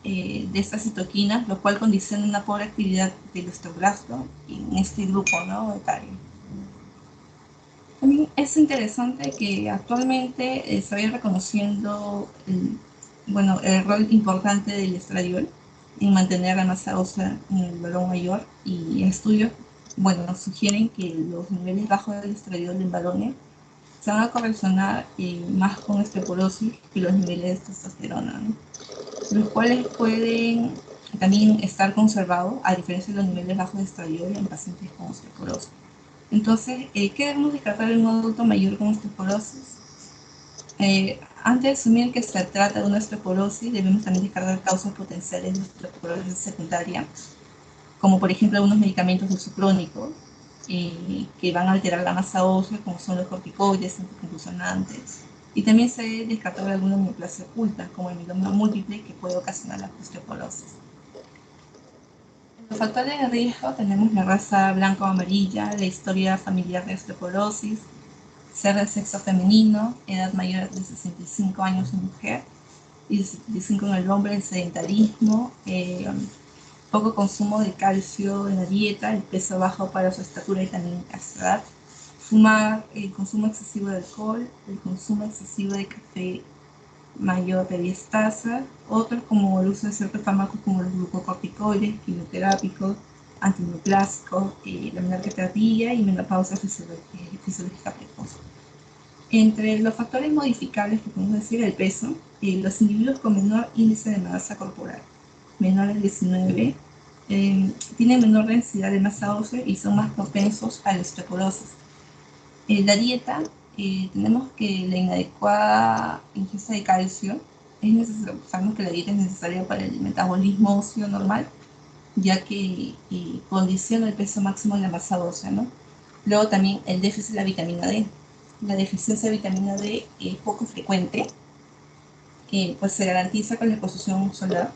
de estas citoquinas, lo cual condiciona una pobre actividad del osteoblasto en este grupo, ¿no?, etario. También es interesante que actualmente se vaya reconociendo el rol importante del estradiol en mantener la masa ósea en el varón mayor, y estudios nos sugieren que los niveles bajos del estradiol en varones se van a correlacionar más con osteoporosis que los niveles de testosterona, ¿no?, los cuales pueden también estar conservados a diferencia de los niveles bajos de estradiol en pacientes con osteoporosis. Entonces, ¿qué debemos descartar en un adulto mayor con osteoporosis? Antes de asumir que se trata de una osteoporosis, debemos también descartar causas potenciales de osteoporosis secundaria, como por ejemplo algunos medicamentos de uso crónico que van a alterar la masa ósea, como son los corticoides, anticonvulsionantes, y también se debe descartar alguna neoplasia oculta, como el mieloma múltiple, que puede ocasionar la osteoporosis. Los factores de riesgo tenemos la raza blanca o amarilla, la historia familiar de osteoporosis, ser de sexo femenino, edad mayor de 65 años en mujer y 65 en el hombre, el sedentarismo, poco consumo de calcio en la dieta, el peso bajo para su estatura y también a su edad, fumar, el consumo excesivo de alcohol, el consumo excesivo de café mayor de 10 tazas, otros como el uso de ciertos fármacos como los glucocorticoides, quimioterápicos, antineoplásicos, la menarqueterapia y menopausia fisiológica precoz. Entre los factores modificables que podemos decir el peso, los individuos con menor índice de masa corporal, menores de 19, tienen menor densidad de masa ósea y son más propensos a la osteoporosis. La dieta, tenemos que la inadecuada ingesta de calcio es necesario. Sabemos que la dieta es necesaria para el metabolismo óseo normal, ya que condiciona el peso máximo de la masa ósea, ¿no? Luego también el déficit de la vitamina D. La deficiencia de vitamina D es poco frecuente, pues se garantiza con la exposición solar.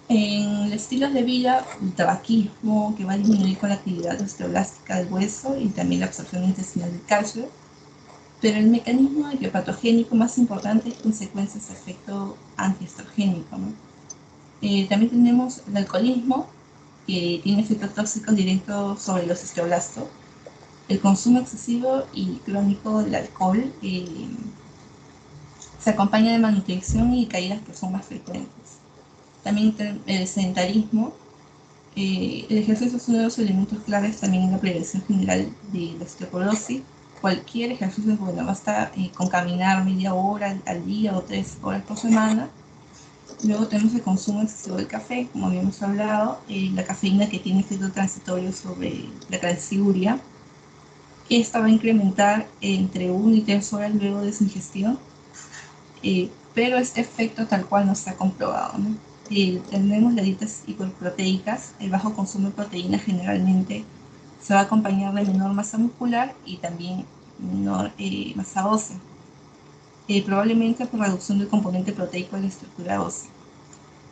En estilos de vida, el tabaquismo, que va a disminuir con la actividad osteoblástica del hueso y también la absorción intestinal del calcio. Pero el mecanismo etiopatogénico más importante es consecuencia de efecto antiestrogénico, ¿no? También tenemos el alcoholismo, que tiene efectos tóxicos directos sobre los osteoblastos. El consumo excesivo y crónico del alcohol se acompaña de malnutrición y caídas que son más frecuentes. También el sedentarismo. El ejercicio es uno de los elementos claves también en la prevención general de la osteoporosis. Cualquier ejercicio, basta con caminar media hora al día o 3 horas por semana, Luego tenemos el consumo excesivo del café, como habíamos hablado, la cafeína que tiene efecto transitorio sobre la calciuria. Esta va a incrementar entre 1 y 3 horas luego de su ingestión, pero este efecto tal cual no está comprobado, ¿no? Tenemos las dietas hiperproteicas. El bajo consumo de proteína generalmente se va a acompañar de menor masa muscular y también menor masa ósea, probablemente por reducción del componente proteico de la estructura ósea.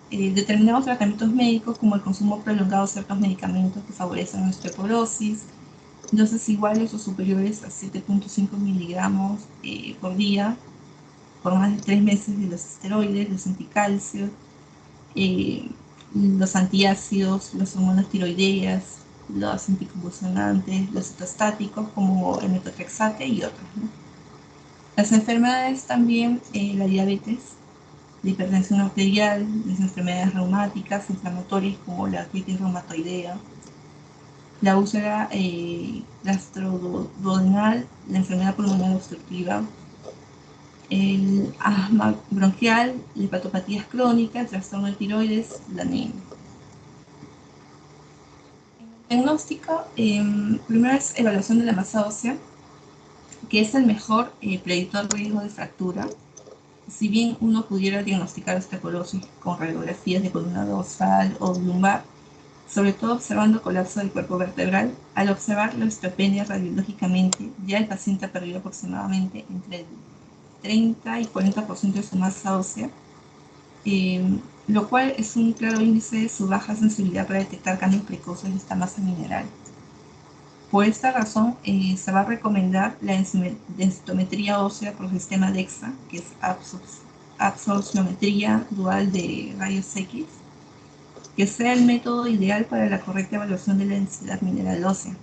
Determinados tratamientos médicos, como el consumo prolongado de ciertos medicamentos que favorecen la osteoporosis, dosis iguales o superiores a 7.5 miligramos por día, por más de 3 meses, de los esteroides, los anticalcios, los antiácidos, las hormonas tiroideas, los anticonvulsionantes, los citostáticos como el metotrexate y otros, ¿no? Las enfermedades también, la diabetes, la hipertensión arterial, las enfermedades reumáticas, inflamatorias como la artritis reumatoidea, la úlcera gastroduodenal, la enfermedad pulmonar obstructiva, el asma bronquial, las hepatopatías crónicas, el trastorno de tiroides, la anemia. En el diagnóstico, primero es evaluación de la masa ósea, que es el mejor predictor de riesgo de fractura. Si bien uno pudiera diagnosticar osteoporosis con radiografías de columna dorsal o lumbar, sobre todo observando colapso del cuerpo vertebral, al observar la osteopenia radiológicamente, ya el paciente ha perdido aproximadamente entre el 30 y 40% de su masa ósea, lo cual es un claro índice de su baja sensibilidad para detectar cambios precoces de esta masa mineral. Por esta razón, se va a recomendar la densitometría ósea por sistema DEXA, que es absorciometría dual de rayos X, que sea el método ideal para la correcta evaluación de la densidad mineral ósea.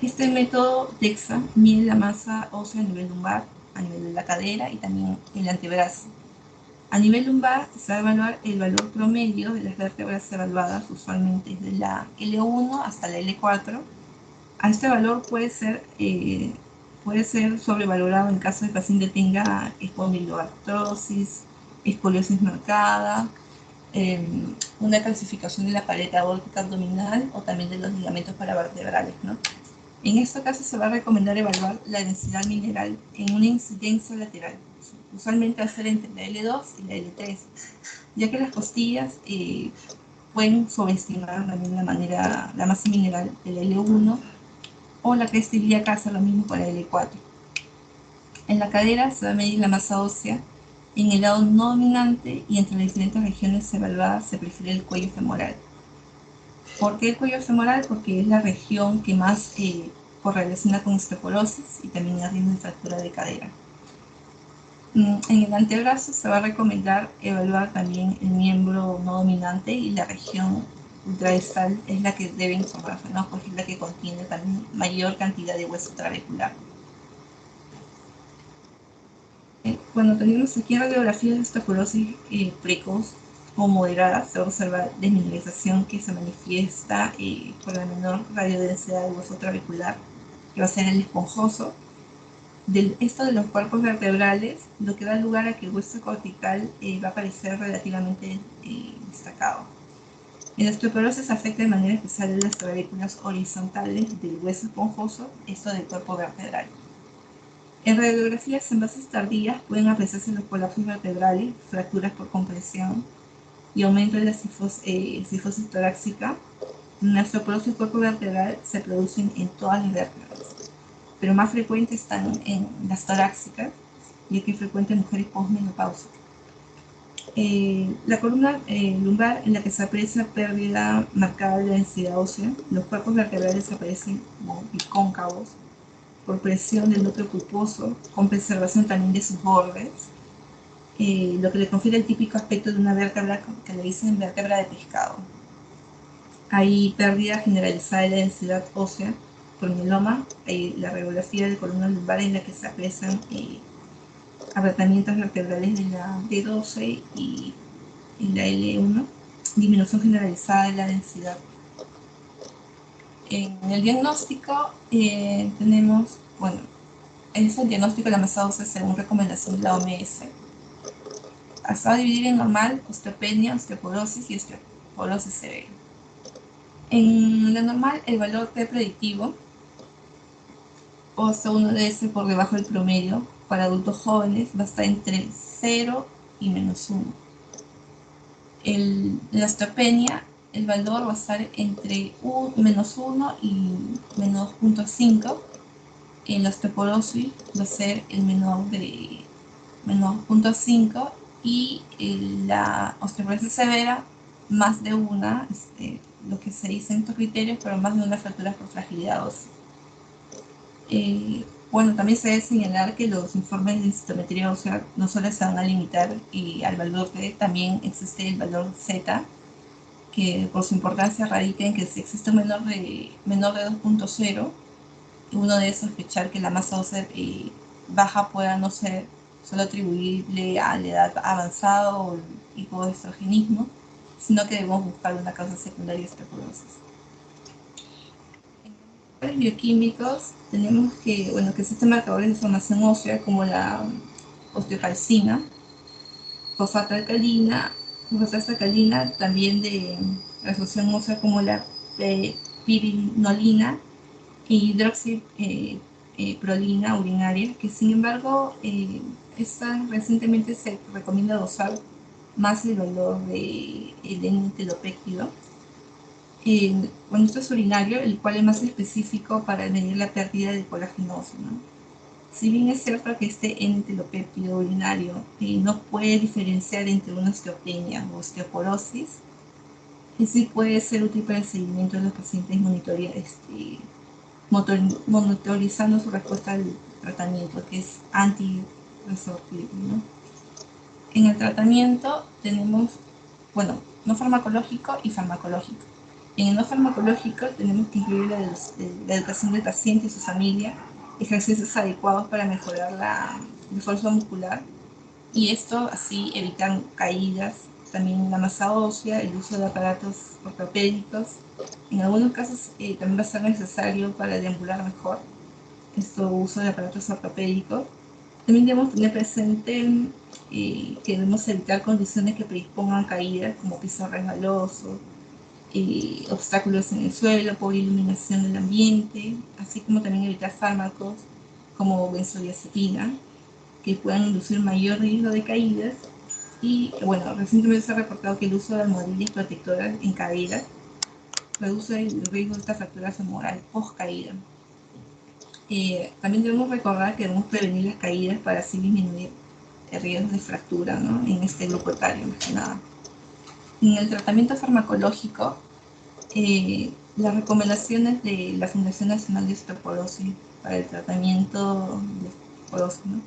Este método DEXA mide la masa ósea a nivel lumbar, a nivel de la cadera y también el antebrazo. A nivel lumbar se va a evaluar el valor promedio de las vértebras evaluadas, usualmente desde la L1 hasta la L4. A este valor puede ser sobrevalorado en caso de que el paciente tenga espondiloartrosis, escoliosis marcada, una calcificación de la pared aórtica abdominal o también de los ligamentos paravertebrales, ¿no? En este caso se va a recomendar evaluar la densidad mineral en una incidencia lateral, usualmente va a ser entre la L2 y la L3, ya que las costillas pueden sobreestimar también la masa mineral de la L1, o la cresta ilíaca hace lo mismo para la L4. En la cadera se va a medir la masa ósea en el lado no dominante, y entre las diferentes regiones evaluadas se prefiere el cuello femoral. ¿Por qué el cuello femoral? Porque es la región que más correlaciona con osteoporosis y también el riesgo de fractura de cadera. En el antebrazo se va a recomendar evaluar también el miembro no dominante, y la región ultradistal es la que debe informarse, ¿no? Porque es la que contiene también mayor cantidad de hueso trabecular. Cuando tenemos aquí radiografías de osteoporosis precoz o moderada, se va a observar desmineralización que se manifiesta por la menor radiodensidad de hueso trabecular, que va a ser el esponjoso. Esto de los cuerpos vertebrales, lo que da lugar a que el hueso cortical va a aparecer relativamente destacado. En la osteoporosis afecta de manera especial las trabéculas horizontales del hueso esponjoso, esto del cuerpo vertebral. En radiografías en bases tardías pueden apreciarse los colapsos vertebrales, fracturas por compresión y aumento de la cifosis torácica. La osteoporosis del cuerpo vertebral se producen en todas las vértebras, pero más frecuentes están en las torácicas, y es que es frecuente en mujeres postmenopáusicas. La columna lumbar, en la que se aprecia pérdida marcada de la densidad ósea, los cuerpos vertebrales aparecen como bicóncavos por presión del núcleo pulposo, con preservación también de sus bordes, lo que le confiere el típico aspecto de una vértebra que le dicen vértebra de pescado. Hay pérdida generalizada de la densidad ósea por mieloma. Hay la radiografía de columna lumbar en la que se aprecian apretamientos vertebrales de la D12 y en la L1, disminución generalizada de la densidad. En el diagnóstico tenemos, es el diagnóstico de la masa ósea según recomendación de la OMS. hasta va a dividir en normal, osteopenia, osteoporosis y osteoporosis severa. En la normal, el valor P predictivo, o hasta 1DS por debajo del promedio, para adultos jóvenes va a estar entre 0 y -1. En la osteopenia, el valor va a estar entre -1 y -2.5. En la osteoporosis va a ser el menor de -0.5 y en la osteoporosis severa, más de una, lo que se dice en estos criterios, pero más de una fractura por fragilidad ósea. Bueno, también se debe señalar que los informes de densitometría ósea no solo se van a limitar al valor P, también existe el valor Z, que por su importancia radica en que si existe un menor de 2.0, uno debe sospechar que la masa ósea baja pueda no ser solo atribuible a la edad avanzada o el hipoestrogenismo, sino que debemos buscar una causa secundaria de osteoporosis. En los bioquímicos tenemos que existen marcadores de formación ósea como la osteocalcina, fosfato alcalina, también de resolución ósea como la pirinolina e hidroxiprolina urinaria, que sin embargo recientemente se recomienda dosar más el valor del N-telopéptido. Bueno, esto es urinario, el cual es más específico para medir la pérdida de colágeno óseo, ¿no? Si bien es cierto que este N-telopéptido urinario no puede diferenciar entre una osteopenia o osteoporosis, sí puede ser útil para el seguimiento de los pacientes monitorizando su respuesta al tratamiento, que es antirresortivo, ¿no? En el tratamiento tenemos, no farmacológico y farmacológico. En el no farmacológico tenemos que incluir la educación del paciente y su familia, ejercicios adecuados para mejorar la fuerza muscular, y esto así evitar caídas, también la masa ósea, el uso de aparatos ortopédicos. En algunos casos también va a ser necesario para deambular mejor uso de aparatos ortopédicos. También debemos tener presente que debemos evitar condiciones que predispongan caídas como piso resbaloso, obstáculos en el suelo, pobre iluminación del ambiente, así como también evitar fármacos como benzodiazepina que puedan inducir mayor riesgo de caídas. Y recientemente se ha reportado que el uso de almohadillas protectoras en caídas reduce el riesgo de esta fractura femoral post caída. También debemos recordar que debemos prevenir las caídas para así disminuir el riesgo de fractura, ¿no? En este grupo etario, más que nada. En el tratamiento farmacológico, las recomendaciones de la Fundación Nacional de Osteoporosis para el tratamiento de osteoporosis, ¿no?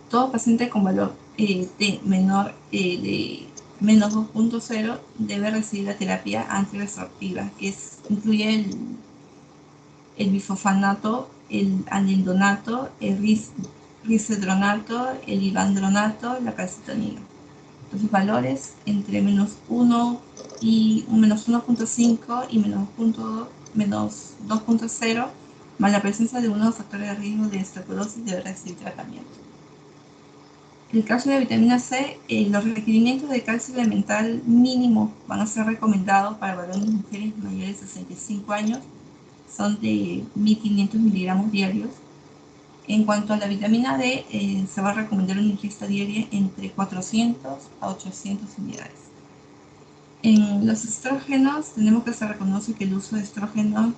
Todo paciente con valor T menor de menos 2.0 debe recibir la terapia antirresortiva, que incluye el bifosfanato, el anildonato, el risedronato, el ivandronato, la calcitonina. Los valores entre menos 1 y menos 1.5 y menos 2.0, más la presencia de unos factores de riesgo de osteoporosis, debe recibir tratamiento. El calcio y la vitamina C, los requerimientos de calcio elemental mínimo van a ser recomendados para varones y mujeres mayores de 65 años, son de 1.500 miligramos diarios. En cuanto a la vitamina D, se va a recomendar una ingesta diaria entre 400 a 800 unidades. En los estrógenos, tenemos que se reconoce que el uso de estrógenos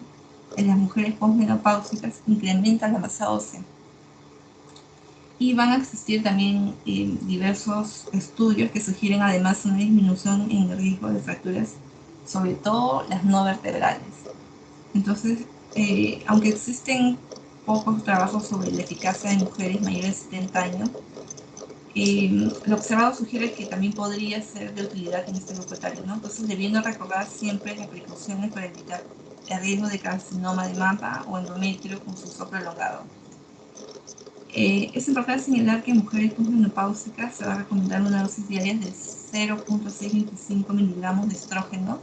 en las mujeres posmenopáusicas incrementa la masa ósea. Y van a existir también diversos estudios que sugieren además una disminución en el riesgo de fracturas, sobre todo las no vertebrales. Entonces, aunque existen pocos trabajos sobre la eficacia de mujeres mayores de 70 años, lo observado sugiere que también podría ser de utilidad en este grupo etario, ¿no? Entonces, debiendo recordar siempre las precauciones para evitar el riesgo de carcinoma de mama o endometrio con su uso prolongado. Es importante señalar que en mujeres posmenopáusicas se va a recomendar una dosis diaria de 0.625 miligramos de estrógeno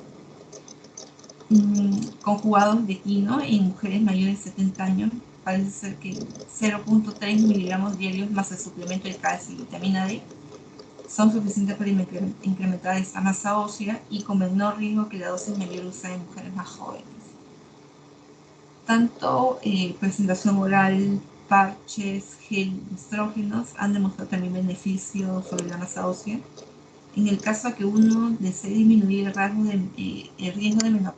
conjugados de quino en mujeres mayores de 70 años. Parece ser que 0.3 miligramos diarios más el suplemento de calcio y vitamina D son suficientes para incrementar esta masa ósea y con menor riesgo que la dosis mayor usada en mujeres más jóvenes. Tanto presentación oral, parches, gel, estrógenos han demostrado también beneficios sobre la masa ósea. En el caso de que uno desee disminuir el riesgo de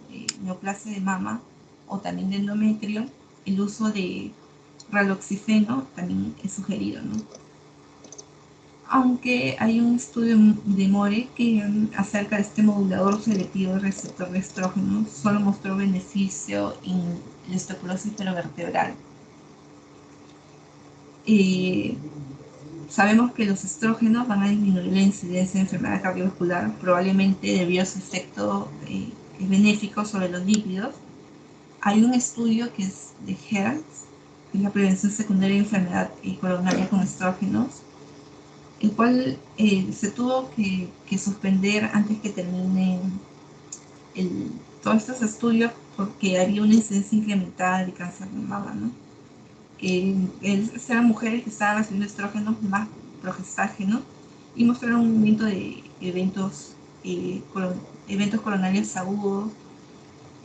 neoplasia de mama o también de endometrio, el uso de raloxifeno también es sugerido, ¿no? Aunque hay un estudio de More que acerca de este modulador selectivo del receptor de estrógeno solo mostró beneficio en la osteoporosis vertebral. Sabemos que los estrógenos van a disminuir la incidencia de enfermedad cardiovascular, probablemente debido a su efecto benéfico sobre los lípidos. Hay un estudio que es de HERTZ, que es la prevención secundaria de enfermedad coronaria con estrógenos, el cual se tuvo que suspender antes que termine todos estos estudios porque había una incidencia incrementada de cáncer de mama, ¿no? Eran mujeres que estaban recibiendo estrógenos más progestágeno y mostraron un aumento de eventos coronarios agudos.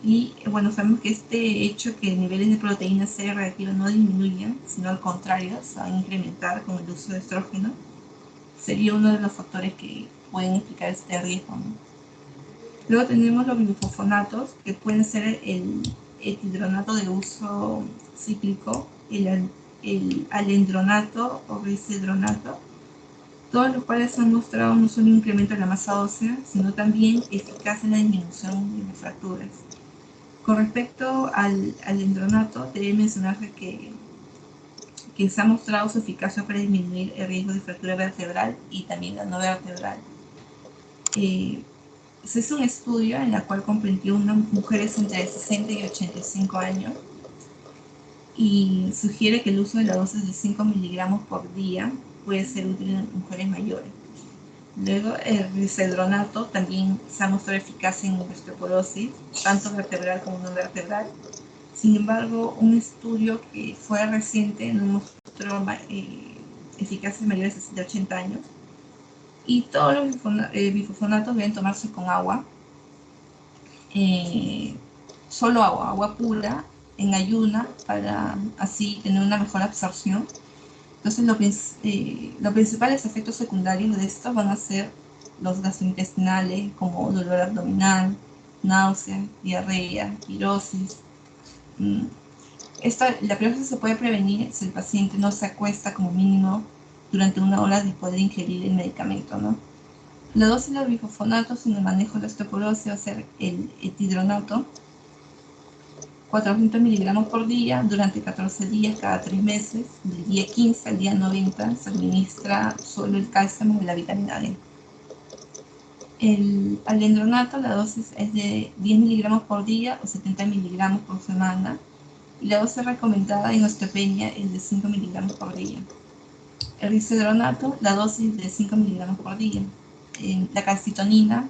Y bueno, sabemos que este hecho que niveles de proteína C reactiva no disminuyen, sino al contrario, se van a incrementar con el uso de estrógeno, sería uno de los factores que pueden explicar este riesgo, ¿no? Luego tenemos los bifosfonatos, que pueden ser el etidronato de uso cíclico, el alendronato o risedronato, todos los cuales han mostrado no solo un incremento de la masa ósea, sino también eficaz en la disminución de las fracturas. Con respecto al alendronato, debe mencionarse que se ha mostrado su eficacia para disminuir el riesgo de fractura vertebral y también la no vertebral. Se hizo un estudio en el cual comprendió unas mujeres entre 60 y 85 años y sugiere que el uso de la dosis de 5 miligramos por día puede ser útil en mujeres mayores. Luego, el risedronato también se ha mostrado eficaz en osteoporosis, tanto vertebral como no vertebral. Sin embargo, un estudio que fue reciente no mostró eficacia mayores de 80 años. Y todos los bifosfonatos deben tomarse con agua, solo agua pura, en ayuna, para así tener una mejor absorción. Entonces, los principales efectos secundarios de esto van a ser los gastrointestinales, como dolor abdominal, náusea, diarrea, pirosis. La pirosis se puede prevenir si el paciente no se acuesta como mínimo durante 1 hora después de ingerir el medicamento, ¿no? La dosis de los bifosfonatos en el manejo de la osteoporosis va a ser el etidronato, 400 miligramos por día durante 14 días cada 3 meses. Del día 15 al día 90 se administra solo el cálcium y la vitamina D. El alendronato, la dosis es de 10 miligramos por día o 70 miligramos por semana. Y la dosis recomendada en osteopenia es de 5 miligramos por día. El risedronato, la dosis de 5 miligramos por día. La calcitonina,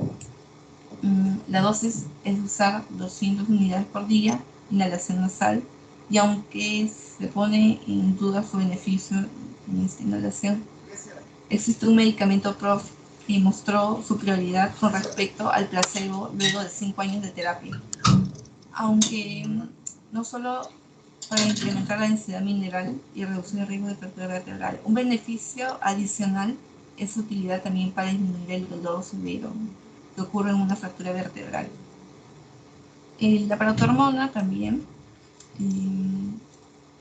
la dosis es usar 200 unidades por día, inhalación nasal, y aunque se pone en duda su beneficio en esta inhalación, existe un medicamento PROF que mostró su prioridad con respecto al placebo luego de 5 años de terapia. Aunque no solo para incrementar la densidad mineral y reducir el riesgo de fractura vertebral, un beneficio adicional es su utilidad también para disminuir el dolor severo que ocurre en una fractura vertebral. La parotormona también,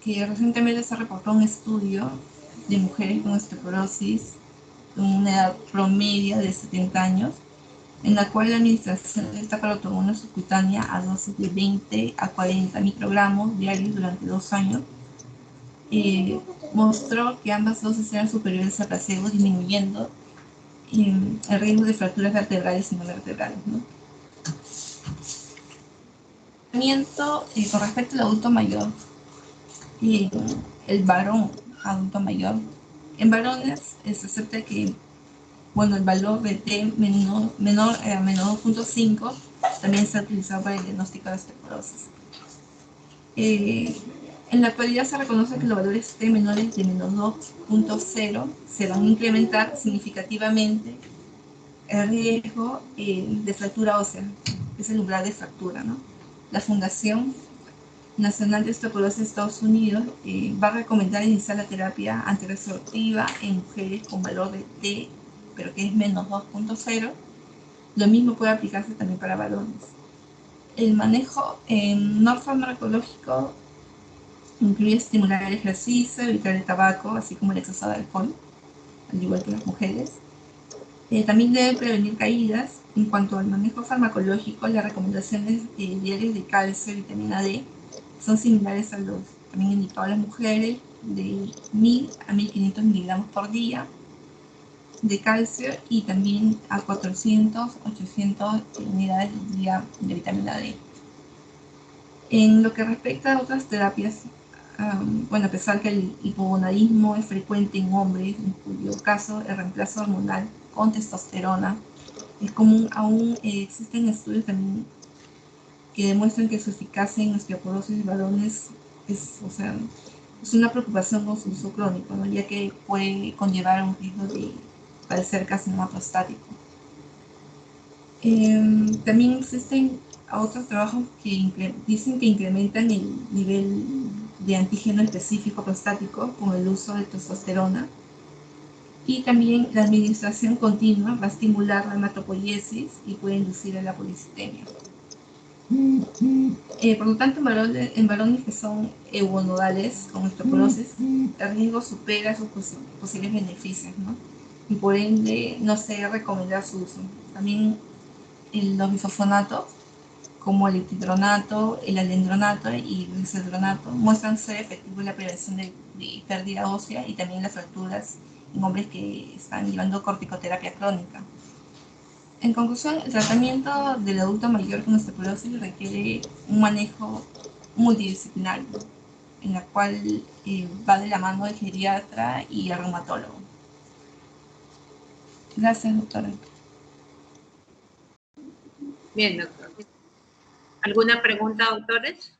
que recientemente se reportó un estudio de mujeres con osteoporosis con una edad promedia de 70 años, en la cual la administración de esta parotormona subcutánea a dosis de 20 a 40 microgramos diarios durante 2 años, mostró que ambas dosis eran superiores al placebo, disminuyendo el riesgo de fracturas vertebrales y no vertebrales, ¿no? Con respecto al adulto mayor, el varón adulto mayor, en varones se acepta que, bueno, el valor de T menor a menos 2.5 también se ha utilizado para el diagnóstico de osteoporosis. En la actualidad se reconoce que los valores T menores de menos 2.0 se van a incrementar significativamente el riesgo de fractura ósea, que es el umbral de fractura, ¿no? La Fundación Nacional de Osteoporosis de Estados Unidos va a recomendar iniciar la terapia antirresortiva en mujeres con valor de T, pero que es menos 2.0. Lo mismo puede aplicarse también para varones. El manejo no farmacológico incluye estimular el ejercicio, evitar el tabaco, así como el exceso de alcohol, al igual que las mujeres. También debe prevenir caídas. En cuanto al manejo farmacológico, las recomendaciones diarias de calcio y vitamina D son similares a los también indicados a las mujeres, de 1000 a 1500 miligramos por día de calcio y también a 400, 800 unidades al día de vitamina D. En lo que respecta a otras terapias, bueno, a pesar que el hipogonadismo es frecuente en hombres, en cuyo caso el reemplazo hormonal con testosterona es común, aún existen estudios también que demuestran que su eficacia en osteoporosis de varones es una preocupación con su uso crónico, ¿no? Ya que puede conllevar un riesgo de padecer carcinoma prostático. También existen otros trabajos que dicen que incrementan el nivel de antígeno específico prostático con el uso de testosterona, y también la administración continua va a estimular la hematopoiesis y puede inducir a la policitemia. Por lo tanto, en varones que son eugonodales con osteoporosis, el riesgo supera sus posibles beneficios, ¿no? Y por ende no se recomienda su uso. También los bisfosfonatos, como el epidronato, el alendronato y el bisedronato, muestran ser efectivos en la prevención de pérdida ósea y también las fracturas en hombres que están llevando corticoterapia crónica. En conclusión, el tratamiento del adulto mayor con osteoporosis requiere un manejo multidisciplinario, en la cual va de la mano del geriatra y el reumatólogo. Gracias, doctora. Bien, doctor. ¿Alguna pregunta, doctores?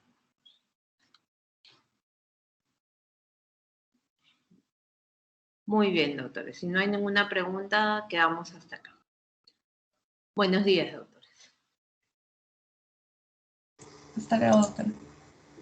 Muy bien, doctores. Si no hay ninguna pregunta, quedamos hasta acá. Buenos días, doctores. Hasta luego, doctora.